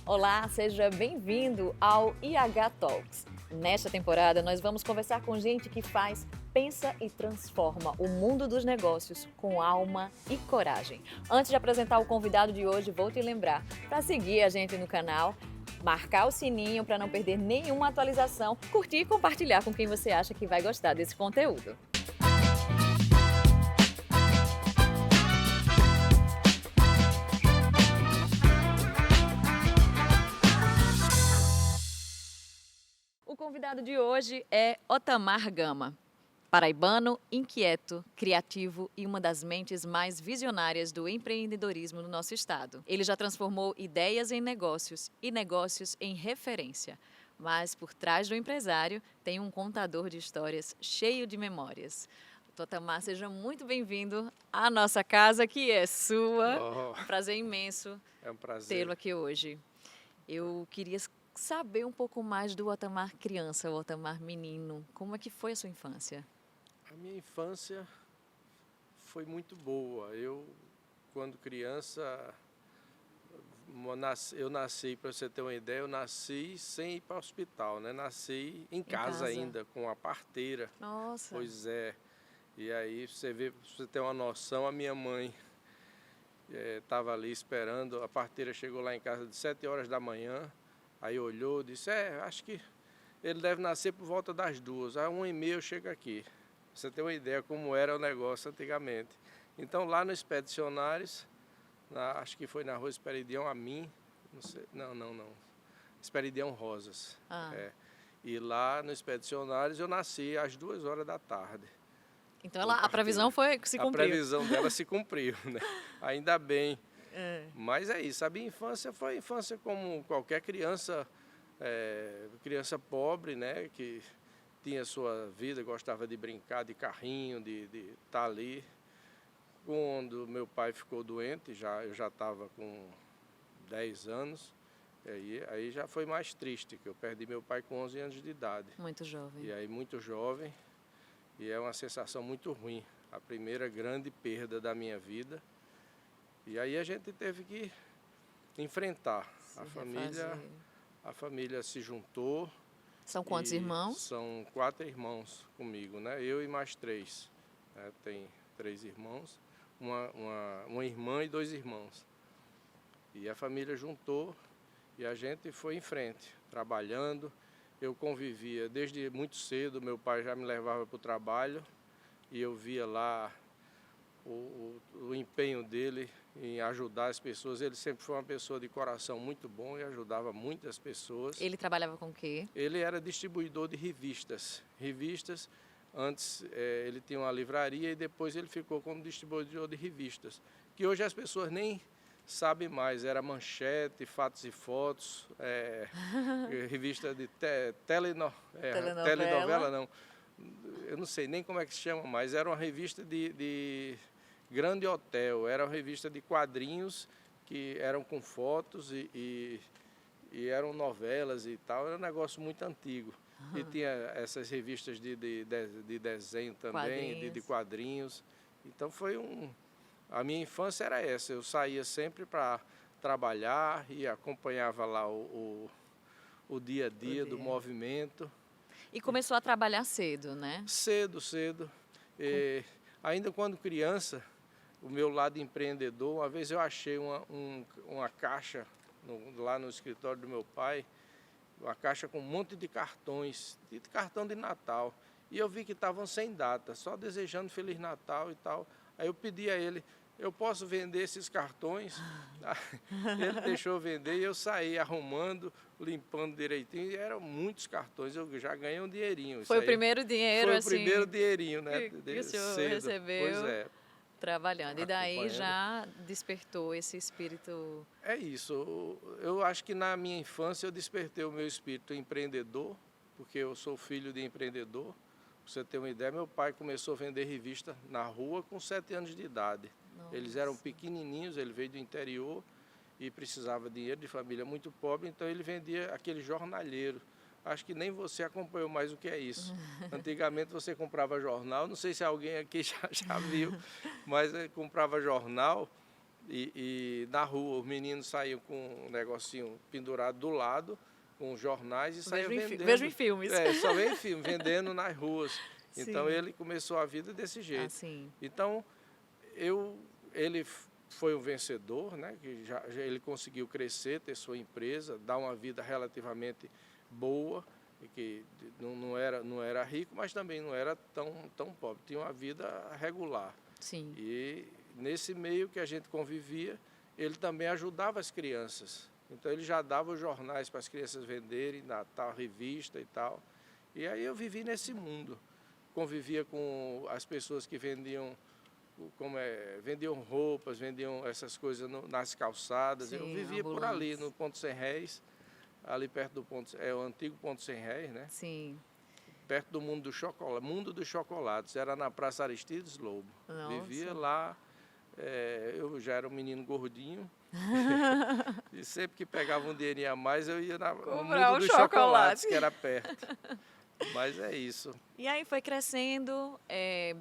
Olá, seja bem-vindo ao IH Talks. Nesta temporada, nós vamos conversar com gente que faz, pensa e transforma o mundo dos negócios com alma e coragem. Antes de apresentar o convidado de hoje, vou te lembrar para seguir a gente no canal, marcar o sininho para não perder nenhuma atualização, curtir e compartilhar com quem você acha que vai gostar desse conteúdo. O convidado de hoje é Otamar Gama, paraibano, inquieto, criativo e uma das mentes mais visionárias do empreendedorismo no nosso estado. Ele já transformou ideias em negócios e negócios em referência. Mas por trás do empresário tem um contador de histórias cheio de memórias. Otamar, seja muito bem-vindo à nossa casa, que é sua. Oh, Um prazer imenso é um prazer. tê-lo aqui hoje. Eu queria saber um pouco mais do Otamar criança, o Otamar menino. Como é que foi a sua infância? A minha infância foi muito boa. Eu, quando criança, eu nasci, para você ter uma ideia, eu nasci sem ir para o hospital, né? Nasci em casa ainda, com a parteira. Nossa! Pois é. E aí você vê, pra você ter uma noção, a minha mãe estava ali esperando, a parteira chegou lá em casa de 7 horas da manhã, aí olhou, disse, acho que ele deve nascer por volta das 2, aí 1h30 eu chego aqui. Você tem uma ideia como era o negócio antigamente. Então lá no Expedicionários, acho que foi na rua Esperidião a mim, não sei, não, Esperidião Rosas. E lá no Expedicionários eu nasci às 2 horas da tarde. Então a previsão se cumpriu. A previsão dela se cumpriu, né? Ainda bem. Mas é isso, a minha infância foi infância como qualquer criança, criança pobre, né? Que tinha sua vida, gostava de brincar de carrinho, de estar ali. Quando meu pai ficou doente, eu já estava com 10 anos, aí já foi mais triste, que eu perdi meu pai com 11 anos de idade. Muito jovem. E aí muito jovem. E é uma sensação muito ruim, a primeira grande perda da minha vida. E aí a gente teve que enfrentar. A família se juntou. São quantos irmãos? São 4 irmãos comigo, né? Eu e mais 3. Tem 3 irmãos, uma irmã e 2 irmãos. E a família juntou e a gente foi em frente, trabalhando. Eu convivia desde muito cedo, meu pai já me levava para o trabalho e eu via lá o empenho dele em ajudar as pessoas. Ele sempre foi uma pessoa de coração muito bom e ajudava muitas pessoas. Ele trabalhava com o quê? Ele era distribuidor de revistas. Antes ele tinha uma livraria e depois ele ficou como distribuidor de revistas, que hoje as pessoas nem sabe mais, era Manchete, Fatos e Fotos, revista de telenovela não, eu não sei nem como é que se chama mais, era uma revista de grande hotel, era uma revista de quadrinhos que eram com fotos e eram novelas e tal, era um negócio muito antigo. E tinha essas revistas de desenho também, de quadrinhos, então a minha infância era essa, eu saía sempre para trabalhar e acompanhava lá o dia a dia do movimento. E começou a trabalhar cedo, né? Cedo. Ainda quando criança, o meu lado empreendedor, uma vez eu achei uma caixa lá no escritório do meu pai, uma caixa com um monte de cartões, de cartão de Natal. E eu vi que estavam sem data, só desejando Feliz Natal e tal. Aí eu pedi a ele, eu posso vender esses cartões? Ele deixou vender e eu saí arrumando, limpando direitinho. E eram muitos cartões, eu já ganhei um dinheirinho. Foi o primeiro dinheiro, assim? Foi o primeiro dinheirinho, né? Que o senhor recebeu trabalhando. E daí já despertou esse espírito? É isso. Eu acho que na minha infância eu despertei o meu espírito empreendedor, porque eu sou filho de empreendedor. Pra você ter uma ideia, meu pai começou a vender revista na rua com 7 anos de idade. Nossa. Eles eram pequenininhos, ele veio do interior e precisava de dinheiro, de família muito pobre, então ele vendia aquele jornalheiro. Acho que nem você acompanhou mais o que é isso. Antigamente você comprava jornal, não sei se alguém aqui já viu, mas comprava jornal E na rua os meninos saíam com um negocinho pendurado do lado, com jornais e saíam vendendo. Vejo em filmes. Só veio em filme, vendendo nas ruas. Então Sim. ele começou a vida desse jeito. Assim. Então ele foi um vencedor, né? Que ele conseguiu crescer, ter sua empresa, dar uma vida relativamente boa, e que não era rico, mas também não era tão pobre, tinha uma vida regular. Sim. E nesse meio que a gente convivia, ele também ajudava as crianças. Então ele já dava os jornais para as crianças venderem, na tal revista e tal. E aí eu vivi nesse mundo. Convivia com as pessoas que vendiam, vendiam roupas, vendiam essas coisas nas calçadas. Sim, eu vivia por ali, no Ponto Sem Réis, ali perto do ponto, o antigo Ponto Sem Réis, né? Sim. Perto do Mundo dos Chocolates, era na Praça Aristides Lobo. Nossa. Vivia lá, eu já era um menino gordinho, e sempre que pegava um dinheirinho a mais, eu ia no Mundo dos Chocolates, que era perto. Mas é isso. E aí foi crescendo,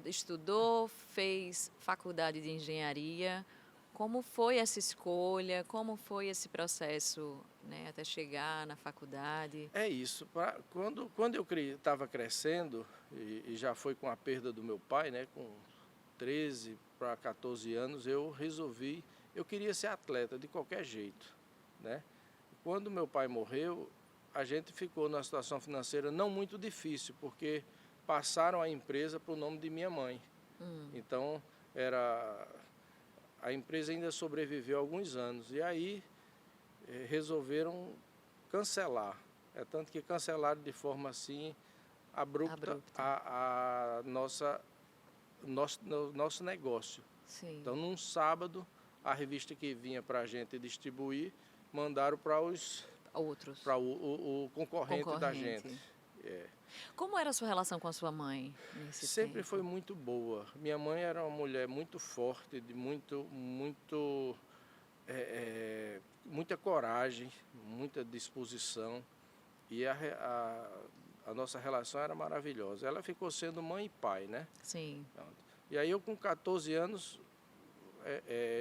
estudou, fez faculdade de engenharia. Como foi essa escolha? Como foi esse processo, né, até chegar na faculdade? É isso. Quando eu estava crescendo, e já foi com a perda do meu pai, né, com 13 para 14 anos, eu queria ser atleta de qualquer jeito, né? Quando meu pai morreu, a gente ficou numa situação financeira não muito difícil, porque passaram a empresa para o nome de minha mãe. Então, a empresa ainda sobreviveu alguns anos. E aí, resolveram cancelar. É tanto que cancelaram de forma assim, abrupta. Nosso negócio. Sim. Então, num sábado, a revista que vinha para a gente distribuir, mandaram para Outros. Para o concorrente da gente. Como era a sua relação com a sua mãe nesse Sempre tempo? foi muito boa. Minha mãe era uma mulher muito forte, de muita coragem, muita disposição. E a nossa relação era maravilhosa. Ela ficou sendo mãe e pai, né? Sim. E aí eu com 14 anos,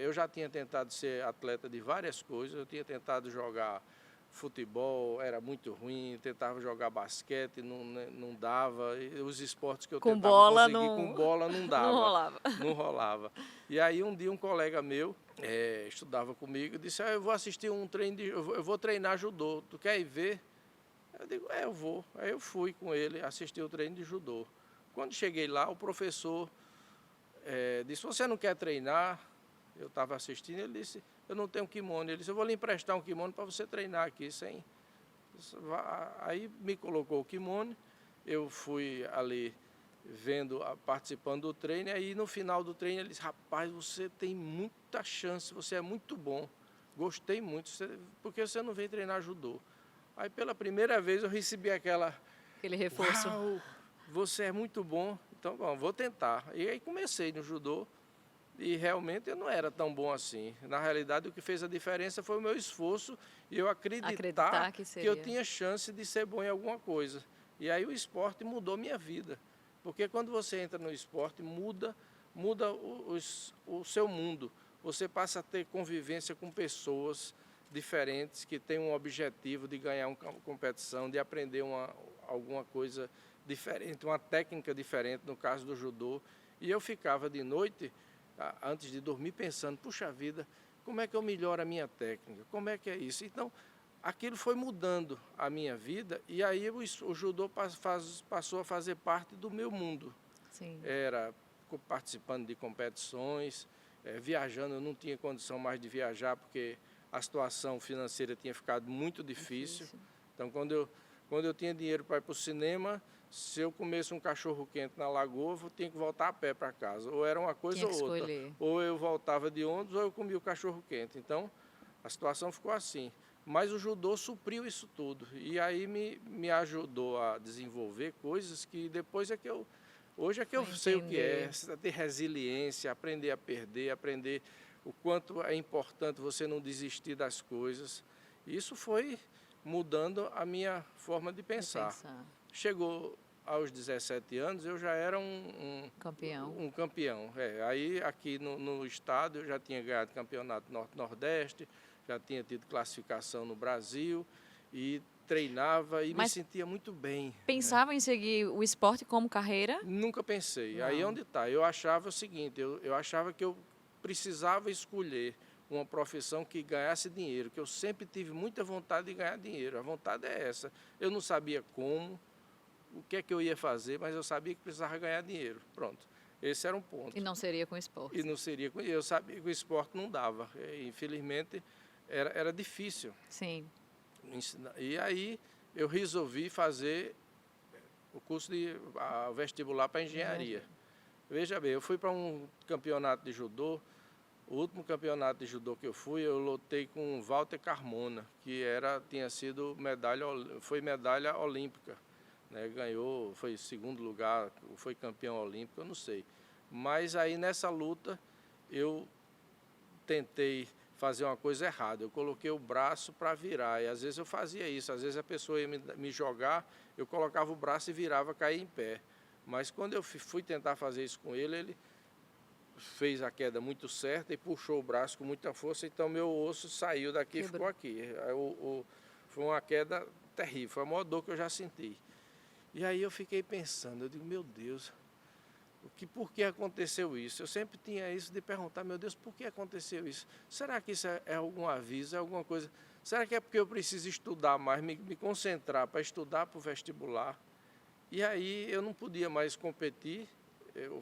eu já tinha tentado ser atleta de várias coisas. Eu tinha tentado jogar futebol, era muito ruim, tentava jogar basquete, não dava. E os esportes que eu Com tentava bola conseguir com bola não dava. Não rolava. Não rolava. E aí um dia um colega meu estudava comigo e disse: eu vou assistir um treino, eu vou treinar judô, tu quer ir ver? Eu digo, eu vou. Aí eu fui com ele assistir o treino de judô. Quando cheguei lá, o professor disse: você não quer treinar? Eu estava assistindo, ele disse: eu não tenho kimono. Ele disse: eu vou lhe emprestar um kimono para você treinar aqui sem. Aí me colocou o kimono, eu fui ali participando do treino, e aí no final do treino ele disse: rapaz, você tem muita chance, você é muito bom, gostei muito, porque você não vem treinar judô. Aí pela primeira vez eu recebi aquele reforço. Uau, você é muito bom, então bom, vou tentar. E aí comecei no judô. E realmente eu não era tão bom assim. Na realidade, o que fez a diferença foi o meu esforço e eu acreditar que eu tinha chance de ser bom em alguma coisa. E aí o esporte mudou minha vida. Porque quando você entra no esporte, muda o seu mundo. Você passa a ter convivência com pessoas diferentes que têm um objetivo de ganhar uma competição, de aprender alguma coisa diferente, uma técnica diferente, no caso do judô. E eu ficava de noite, antes de dormir, pensando: puxa vida, como é que eu melhoro a minha técnica? Como é que é isso? Então, aquilo foi mudando a minha vida, e aí o judô passou a fazer parte do meu mundo. Sim. Era participando de competições, viajando. Eu não tinha condição mais de viajar, porque a situação financeira tinha ficado muito difícil. Então, quando eu tinha dinheiro para ir para o cinema, se eu comesse um cachorro quente na lagoa, eu tinha que voltar a pé para casa. Ou era uma coisa ou outra. Ou eu voltava de ônibus, ou eu comia o cachorro quente. Então, a situação ficou assim. Mas o judô supriu isso tudo. E aí me ajudou a desenvolver coisas que depois hoje é que eu sei o que é. Ter resiliência, aprender a perder, aprender o quanto é importante você não desistir das coisas. Isso foi mudando a minha forma de pensar. Chegou aos 17 anos, eu já era Campeão. um campeão. Aí, aqui no estado, eu já tinha ganhado campeonato Norte-Nordeste, já tinha tido classificação no Brasil e treinava e me Mas sentia muito bem, né? pensava em seguir o esporte como carreira? Nunca pensei. Não. Aí onde está? Eu achava o seguinte, eu achava que eu precisava escolher uma profissão que ganhasse dinheiro, que eu sempre tive muita vontade de ganhar dinheiro. A vontade é essa. Eu não sabia como, o que é que eu ia fazer, mas eu sabia que precisava ganhar dinheiro. Pronto. Esse era um ponto. E não seria com esporte? E não seria com... Eu sabia que o esporte não dava. Infelizmente, era difícil. Sim. E aí eu resolvi fazer o curso de vestibular para engenharia. Veja bem, eu fui para um campeonato de judô. O último campeonato de judô que eu fui, eu lutei com o Walter Carmona, que tinha sido foi medalha olímpica, né? Ganhou, foi segundo lugar, foi campeão olímpico, eu não sei. Mas aí nessa luta eu tentei fazer uma coisa errada. Eu coloquei o braço para virar e às vezes eu fazia isso. Às vezes a pessoa ia me jogar, eu colocava o braço e virava, caía em pé. Mas quando eu fui tentar fazer isso com ele, ele fez a queda muito certa e puxou o braço com muita força, então meu osso saiu daqui e ficou aqui. Foi uma queda terrível, foi a maior dor que eu já senti. E aí eu fiquei pensando, eu digo, meu Deus, por que aconteceu isso? Eu sempre tinha isso de perguntar, meu Deus, por que aconteceu isso? Será que isso é algum aviso, é alguma coisa? Será que é porque eu preciso estudar mais, me concentrar para estudar para o vestibular? E aí eu não podia mais competir,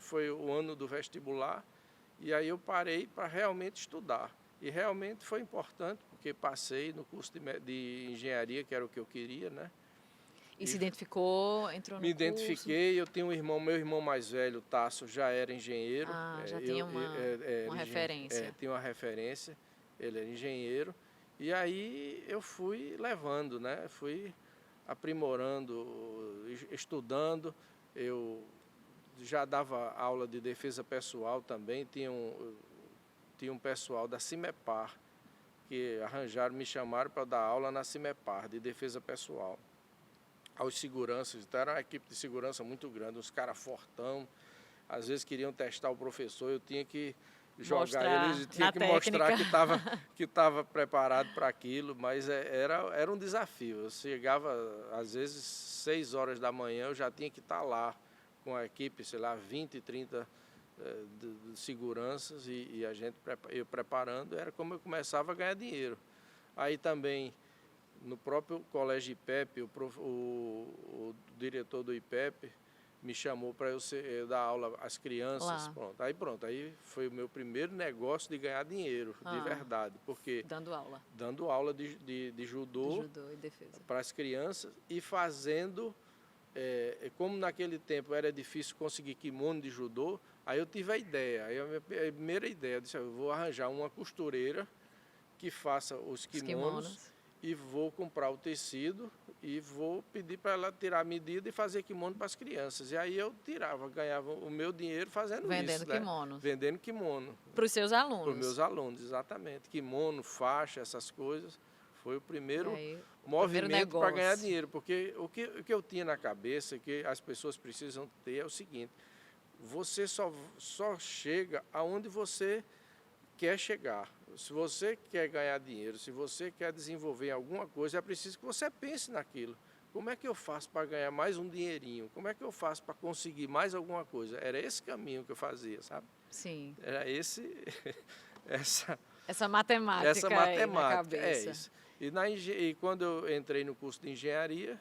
foi o ano do vestibular, e aí eu parei para realmente estudar. E realmente foi importante, porque passei no curso de engenharia, que era o que eu queria, né? E se identificou, entrou no Me curso? identifiquei, eu tenho um irmão, meu irmão mais velho, Tasso, já era engenheiro. Já tinha uma referência. Tinha uma referência, ele era engenheiro. E aí eu fui levando, né? Fui aprimorando, estudando. Eu já dava aula de defesa pessoal também, tinha um pessoal da CIMEPAR, que me chamaram para dar aula na CIMEPAR, de defesa pessoal. Aos seguranças, então era uma equipe de segurança muito grande, uns caras fortão, às vezes queriam testar o professor, eu tinha que jogar eles, tinha que mostrar que estava preparado para aquilo, mas era um desafio. Eu chegava, às vezes, 6 horas da manhã, eu já tinha que estar lá com a equipe, sei lá, 20, 30 de seguranças e eu preparando, era como eu começava a ganhar dinheiro. Aí também, no próprio colégio IPEP, o diretor do IPEP me chamou para eu dar aula às crianças. Pronto. Aí foi o meu primeiro negócio de ganhar dinheiro, de verdade. Porque dando aula. Dando aula de judô e defesa para as crianças e fazendo, como naquele tempo era difícil conseguir kimono de judô, aí eu tive a ideia. Aí a minha primeira ideia, eu disse, eu vou arranjar uma costureira que faça os kimonos. E vou comprar o tecido e vou pedir para ela tirar a medida e fazer kimono para as crianças. E aí eu ganhava o meu dinheiro fazendo vendendo isso. Kimonos. Vendendo kimono. Para os seus alunos. Para os meus alunos, exatamente. Kimono, faixa, essas coisas. Foi o primeiro movimento para ganhar dinheiro. Porque o que eu tinha na cabeça, que as pessoas precisam ter, é o seguinte: você só chega aonde você quer chegar. Se você quer ganhar dinheiro, se você quer desenvolver alguma coisa, é preciso que você pense naquilo. Como é que eu faço para ganhar mais um dinheirinho? Como é que eu faço para conseguir mais alguma coisa? Era esse caminho que eu fazia, sabe? Sim. Era essa matemática. Essa matemática, aí na cabeça. É isso. E quando eu entrei no curso de engenharia,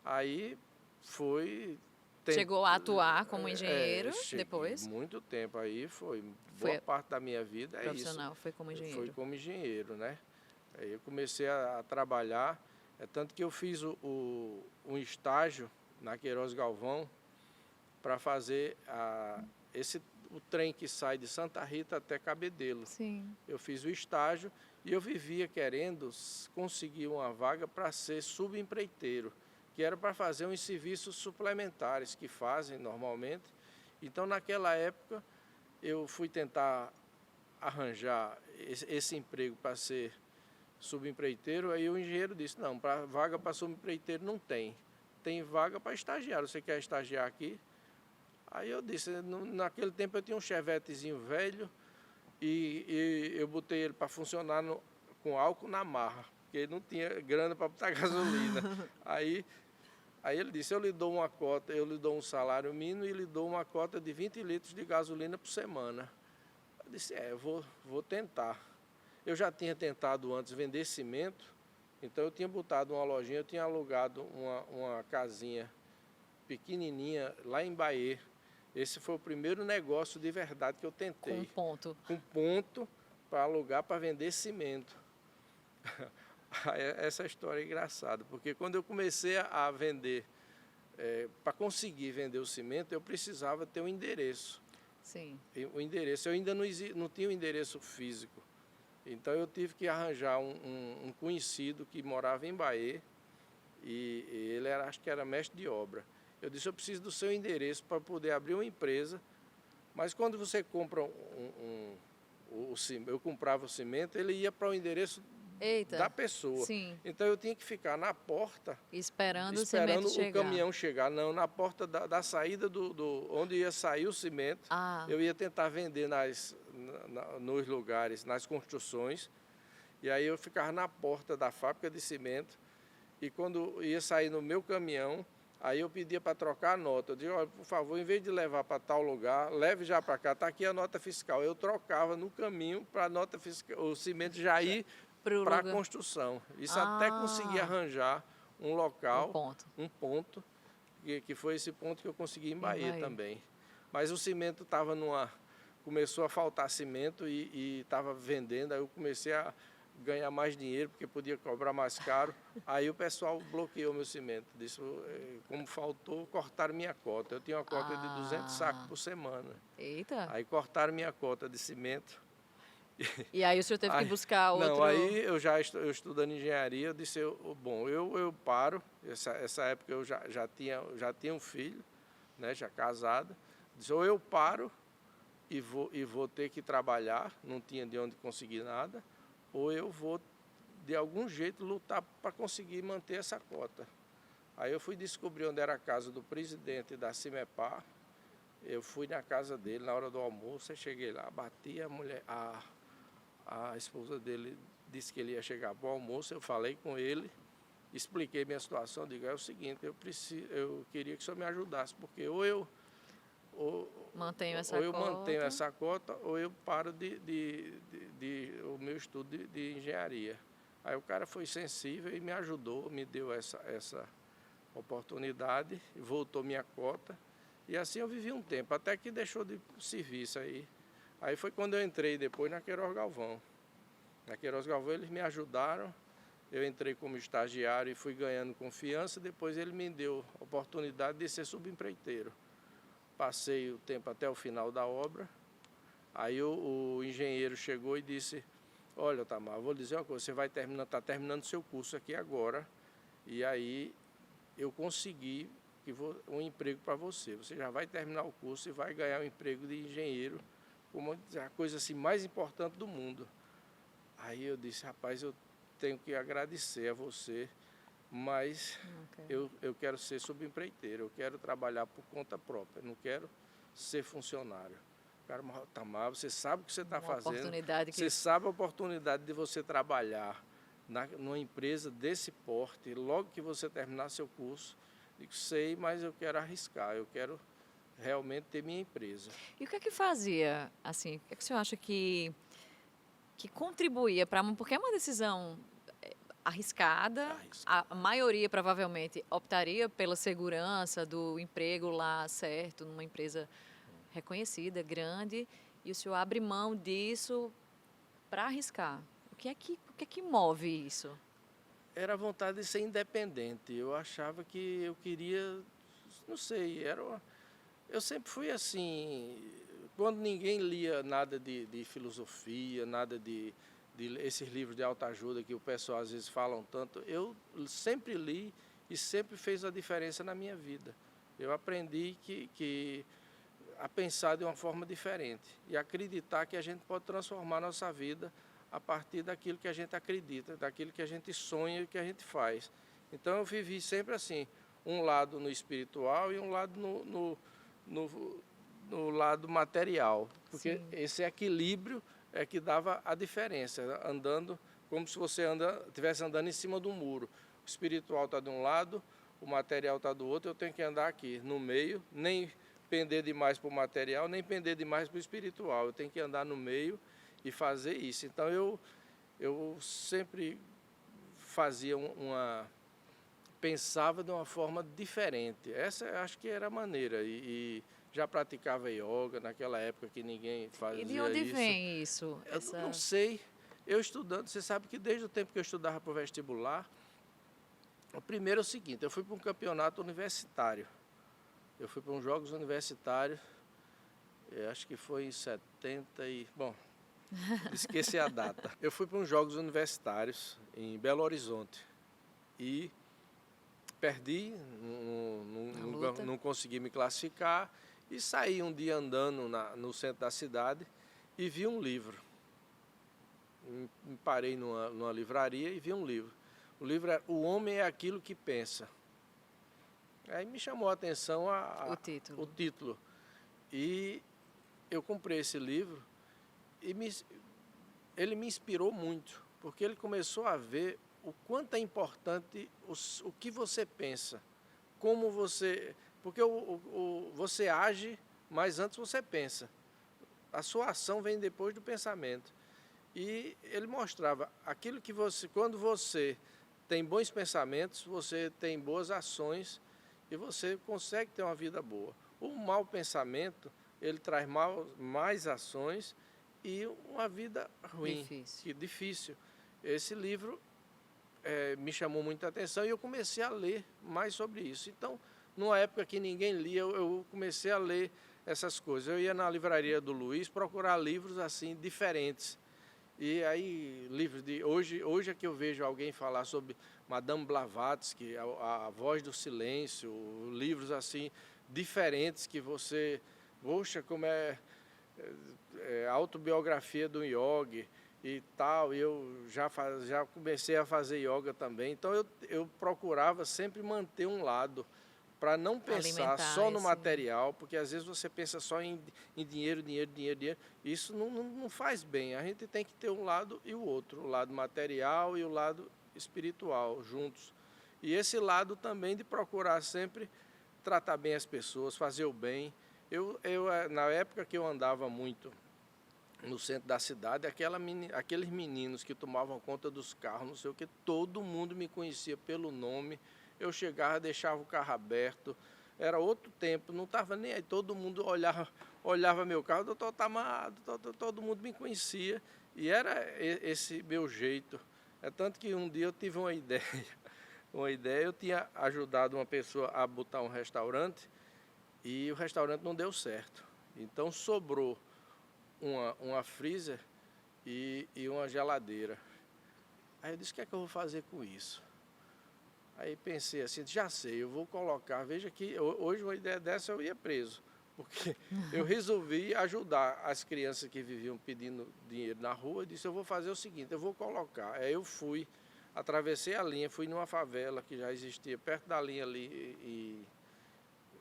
aí foi... Chegou a atuar como engenheiro depois? Muito tempo aí, foi boa parte da minha vida, profissional, foi como engenheiro. Foi como engenheiro, né? Aí eu comecei a trabalhar, tanto que eu fiz um estágio na Queiroz Galvão para fazer o trem que sai de Santa Rita até Cabedelo. Sim. Eu fiz o estágio e eu vivia querendo conseguir uma vaga para ser subempreiteiro, que era para fazer uns serviços suplementares que fazem normalmente. Então, naquela época, eu fui tentar arranjar esse emprego para ser subempreiteiro, aí o engenheiro disse, não, vaga para subempreiteiro não tem. tem vaga para estagiário, você quer estagiar aqui? Aí eu disse, naquele tempo eu tinha um chevetezinho velho e eu botei ele para funcionar com álcool na marra, porque não tinha grana para botar gasolina. Aí ele disse, eu lhe dou uma cota, eu lhe dou um salário mínimo e lhe dou uma cota de 20 litros de gasolina por semana. Eu disse, eu vou tentar. Eu já tinha tentado antes vender cimento, então eu tinha botado uma lojinha, eu tinha alugado uma casinha pequenininha lá em Bahia. Esse foi o primeiro negócio de verdade que eu tentei. Com ponto. Com ponto para alugar para vender cimento. Essa história é engraçada, porque quando eu comecei a vender, para conseguir vender o cimento, eu precisava ter um endereço. Sim. O endereço, eu ainda não tinha o endereço físico. Então eu tive que arranjar um conhecido que morava em Bahia e ele acho que era mestre de obra. Eu disse, eu preciso do seu endereço para poder abrir uma empresa, mas quando você compra eu comprava o cimento, ele ia para o endereço da pessoa. Sim. Então eu tinha que ficar na porta esperando o cimento chegar. O caminhão chegar. Não, na porta da saída onde ia sair o cimento, eu ia tentar vender nos lugares, nas construções, e aí eu ficava na porta da fábrica de cimento, e quando ia sair no meu caminhão, aí eu pedia para trocar a nota. Eu dizia, olha, por favor, em vez de levar para tal lugar, leve já para cá, está aqui a nota fiscal. Eu trocava no caminho para a nota fiscal, o cimento já ir para a construção. Isso até conseguir arranjar um local, um ponto, que foi esse ponto que eu consegui em Bahia também. Mas o cimento estava começou a faltar cimento e estava vendendo, aí eu comecei a ganhar mais dinheiro, porque podia cobrar mais caro. Aí o pessoal bloqueou meu cimento. Disse, como faltou, cortaram minha cota. Eu tinha uma cota de 200 sacos por semana. Eita! Aí cortaram minha cota de cimento. E aí o senhor teve que buscar outro... Não, aí eu estudando engenharia, eu disse, bom, eu paro. Essa época eu já tinha um filho, né, já casado. Disse, ou eu paro e vou ter que trabalhar, não tinha de onde conseguir nada, ou eu vou, de algum jeito, lutar para conseguir manter essa cota. Aí eu fui descobrir onde era a casa do presidente da Cimepar. Eu fui na casa dele na hora do almoço, eu cheguei lá, bati a mulher, a esposa dele disse que ele ia chegar para o almoço, eu falei com ele, expliquei minha situação, digo, é o seguinte, eu queria que o senhor me ajudasse, porque ou eu mantenho essa cota, ou eu paro o meu estudo de engenharia. Aí o cara foi sensível e me ajudou, me deu essa oportunidade, voltou minha cota, e assim eu vivi um tempo, até que deixou de serviço aí. Aí foi quando eu entrei depois na Queiroz Galvão. Na Queiroz Galvão eles me ajudaram, eu entrei como estagiário e fui ganhando confiança, depois ele me deu a oportunidade de ser subempreiteiro. Passei o tempo até o final da obra, aí o engenheiro chegou e disse, olha, Otamar, vou dizer uma coisa, você está terminando seu curso aqui agora, e aí eu consegui um emprego para você. Você já vai terminar o curso e vai ganhar um emprego de engenheiro, como a coisa assim, mais importante do mundo. Aí eu disse, rapaz, eu tenho que agradecer a você, mas eu quero ser subempreiteiro, eu quero trabalhar por conta própria, não quero ser funcionário. Cara, Otamar, você sabe o que você está fazendo, você sabe a oportunidade de você trabalhar numa empresa desse porte, logo que você terminar seu curso. Digo, sei, mas eu quero arriscar, eu quero realmente ter minha empresa. E o que é que fazia, assim, o que é que o senhor acha que contribuía para... Porque é uma decisão arriscada, a maioria provavelmente optaria pela segurança do emprego lá certo, numa empresa reconhecida, grande, e o senhor abre mão disso para arriscar. O que é que move isso? Era a vontade de ser independente. Eu achava que eu queria, não sei, eu sempre fui assim, quando ninguém lia nada de filosofia, nada de esses livros de autoajuda que o pessoal às vezes falam tanto, eu sempre li e sempre fez a diferença na minha vida. Eu aprendi a pensar de uma forma diferente e acreditar que a gente pode transformar a nossa vida a partir daquilo que a gente acredita, daquilo que a gente sonha e que a gente faz. Então eu vivi sempre assim, um lado no espiritual e um lado no lado material, porque Sim. esse equilíbrio é que dava a diferença, andando como se você estivesse andando em cima do muro. O espiritual está de um lado, o material está do outro, eu tenho que andar aqui no meio, nem pender demais para o material, nem pender demais para o espiritual. Eu tenho que andar no meio e fazer isso. Então eu sempre fazia pensava de uma forma diferente. Essa eu acho que era a maneira. E já praticava yoga naquela época que ninguém fazia E isso. de onde vem isso? Eu não sei. Eu estudando, você sabe que desde o tempo que eu estudava para o vestibular, o primeiro é o seguinte, eu fui para um campeonato universitário. Eu fui para uns Jogos Universitários, acho que foi em 70 e... Bom, esqueci a data. Eu fui para uns Jogos Universitários em Belo Horizonte e perdi, não consegui me classificar e saí um dia andando no centro da cidade e vi um livro. Me parei numa livraria e vi um livro. O livro era O Homem é Aquilo que Pensa. Aí me chamou a atenção o título. E eu comprei esse livro e ele me inspirou muito, porque ele começou a ver o quanto é importante o que você pensa, como você... Porque você age, mas antes você pensa. A sua ação vem depois do pensamento. E ele mostrava aquilo que quando você tem bons pensamentos, você tem boas ações e você consegue ter uma vida boa. O mau pensamento, ele traz mais ações e uma vida ruim, difícil. Esse livro me chamou muita atenção e eu comecei a ler mais sobre isso. Então, numa época que ninguém lia, eu comecei a ler essas coisas. Eu ia na livraria do Luiz procurar livros assim diferentes. E aí, livros de... Hoje é que eu vejo alguém falar sobre Madame Blavatsky, a Voz do Silêncio, livros assim, diferentes que você... Poxa, como é autobiografia do yogi e tal. E eu já comecei a fazer yoga também. Então, eu procurava sempre manter um lado, para não pensar só no material, porque às vezes você pensa só em dinheiro, dinheiro, dinheiro, dinheiro. Isso não faz bem. A gente tem que ter um lado e o outro, o lado material e o lado espiritual juntos. E esse lado também de procurar sempre tratar bem as pessoas, fazer o bem. Na época que eu andava muito no centro da cidade, aqueles meninos que tomavam conta dos carros, não sei o que, todo mundo me conhecia pelo nome. Eu chegava, deixava o carro aberto, era outro tempo, não estava nem aí, todo mundo olhava meu carro, doutor Tamar, todo mundo me conhecia, e era esse meu jeito. É tanto que um dia eu tive uma ideia, eu tinha ajudado uma pessoa a botar um restaurante, e o restaurante não deu certo. Então sobrou uma freezer e uma geladeira. Aí eu disse, o que é que eu vou fazer com isso? Aí pensei assim, já sei, eu vou colocar, veja que hoje uma ideia dessa eu ia preso, porque eu resolvi ajudar as crianças que viviam pedindo dinheiro na rua, e disse, eu vou fazer o seguinte, eu vou colocar. Aí eu atravessei a linha, fui numa favela que já existia perto da linha ali, e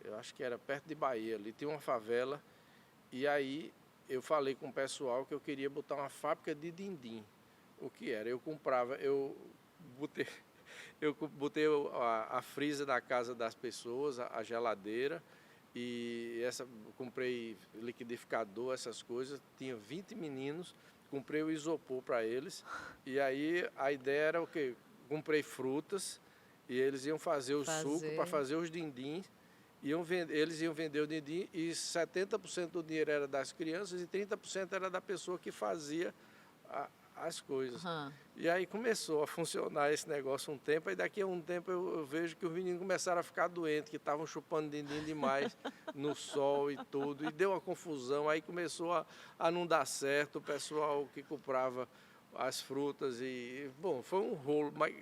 eu acho que era perto de Bahia, ali tinha uma favela, e aí eu falei com o pessoal que eu queria botar uma fábrica de din-din. O que era? Eu botei a freezer na casa das pessoas, a geladeira, e comprei liquidificador, essas coisas. Tinha 20 meninos, comprei o isopor para eles. E aí a ideia era o quê? Comprei frutas e eles iam fazer o suco para fazer os din-dins. Eles iam vender o din-din e 70% do dinheiro era das crianças e 30% era da pessoa que fazia as coisas. E aí começou a funcionar esse negócio um tempo, aí daqui a um tempo eu vejo que os meninos começaram a ficar doentes, que estavam chupando din-din demais no sol e tudo, e deu uma confusão, aí começou a não dar certo, o pessoal que comprava as frutas bom, foi um rolo, mas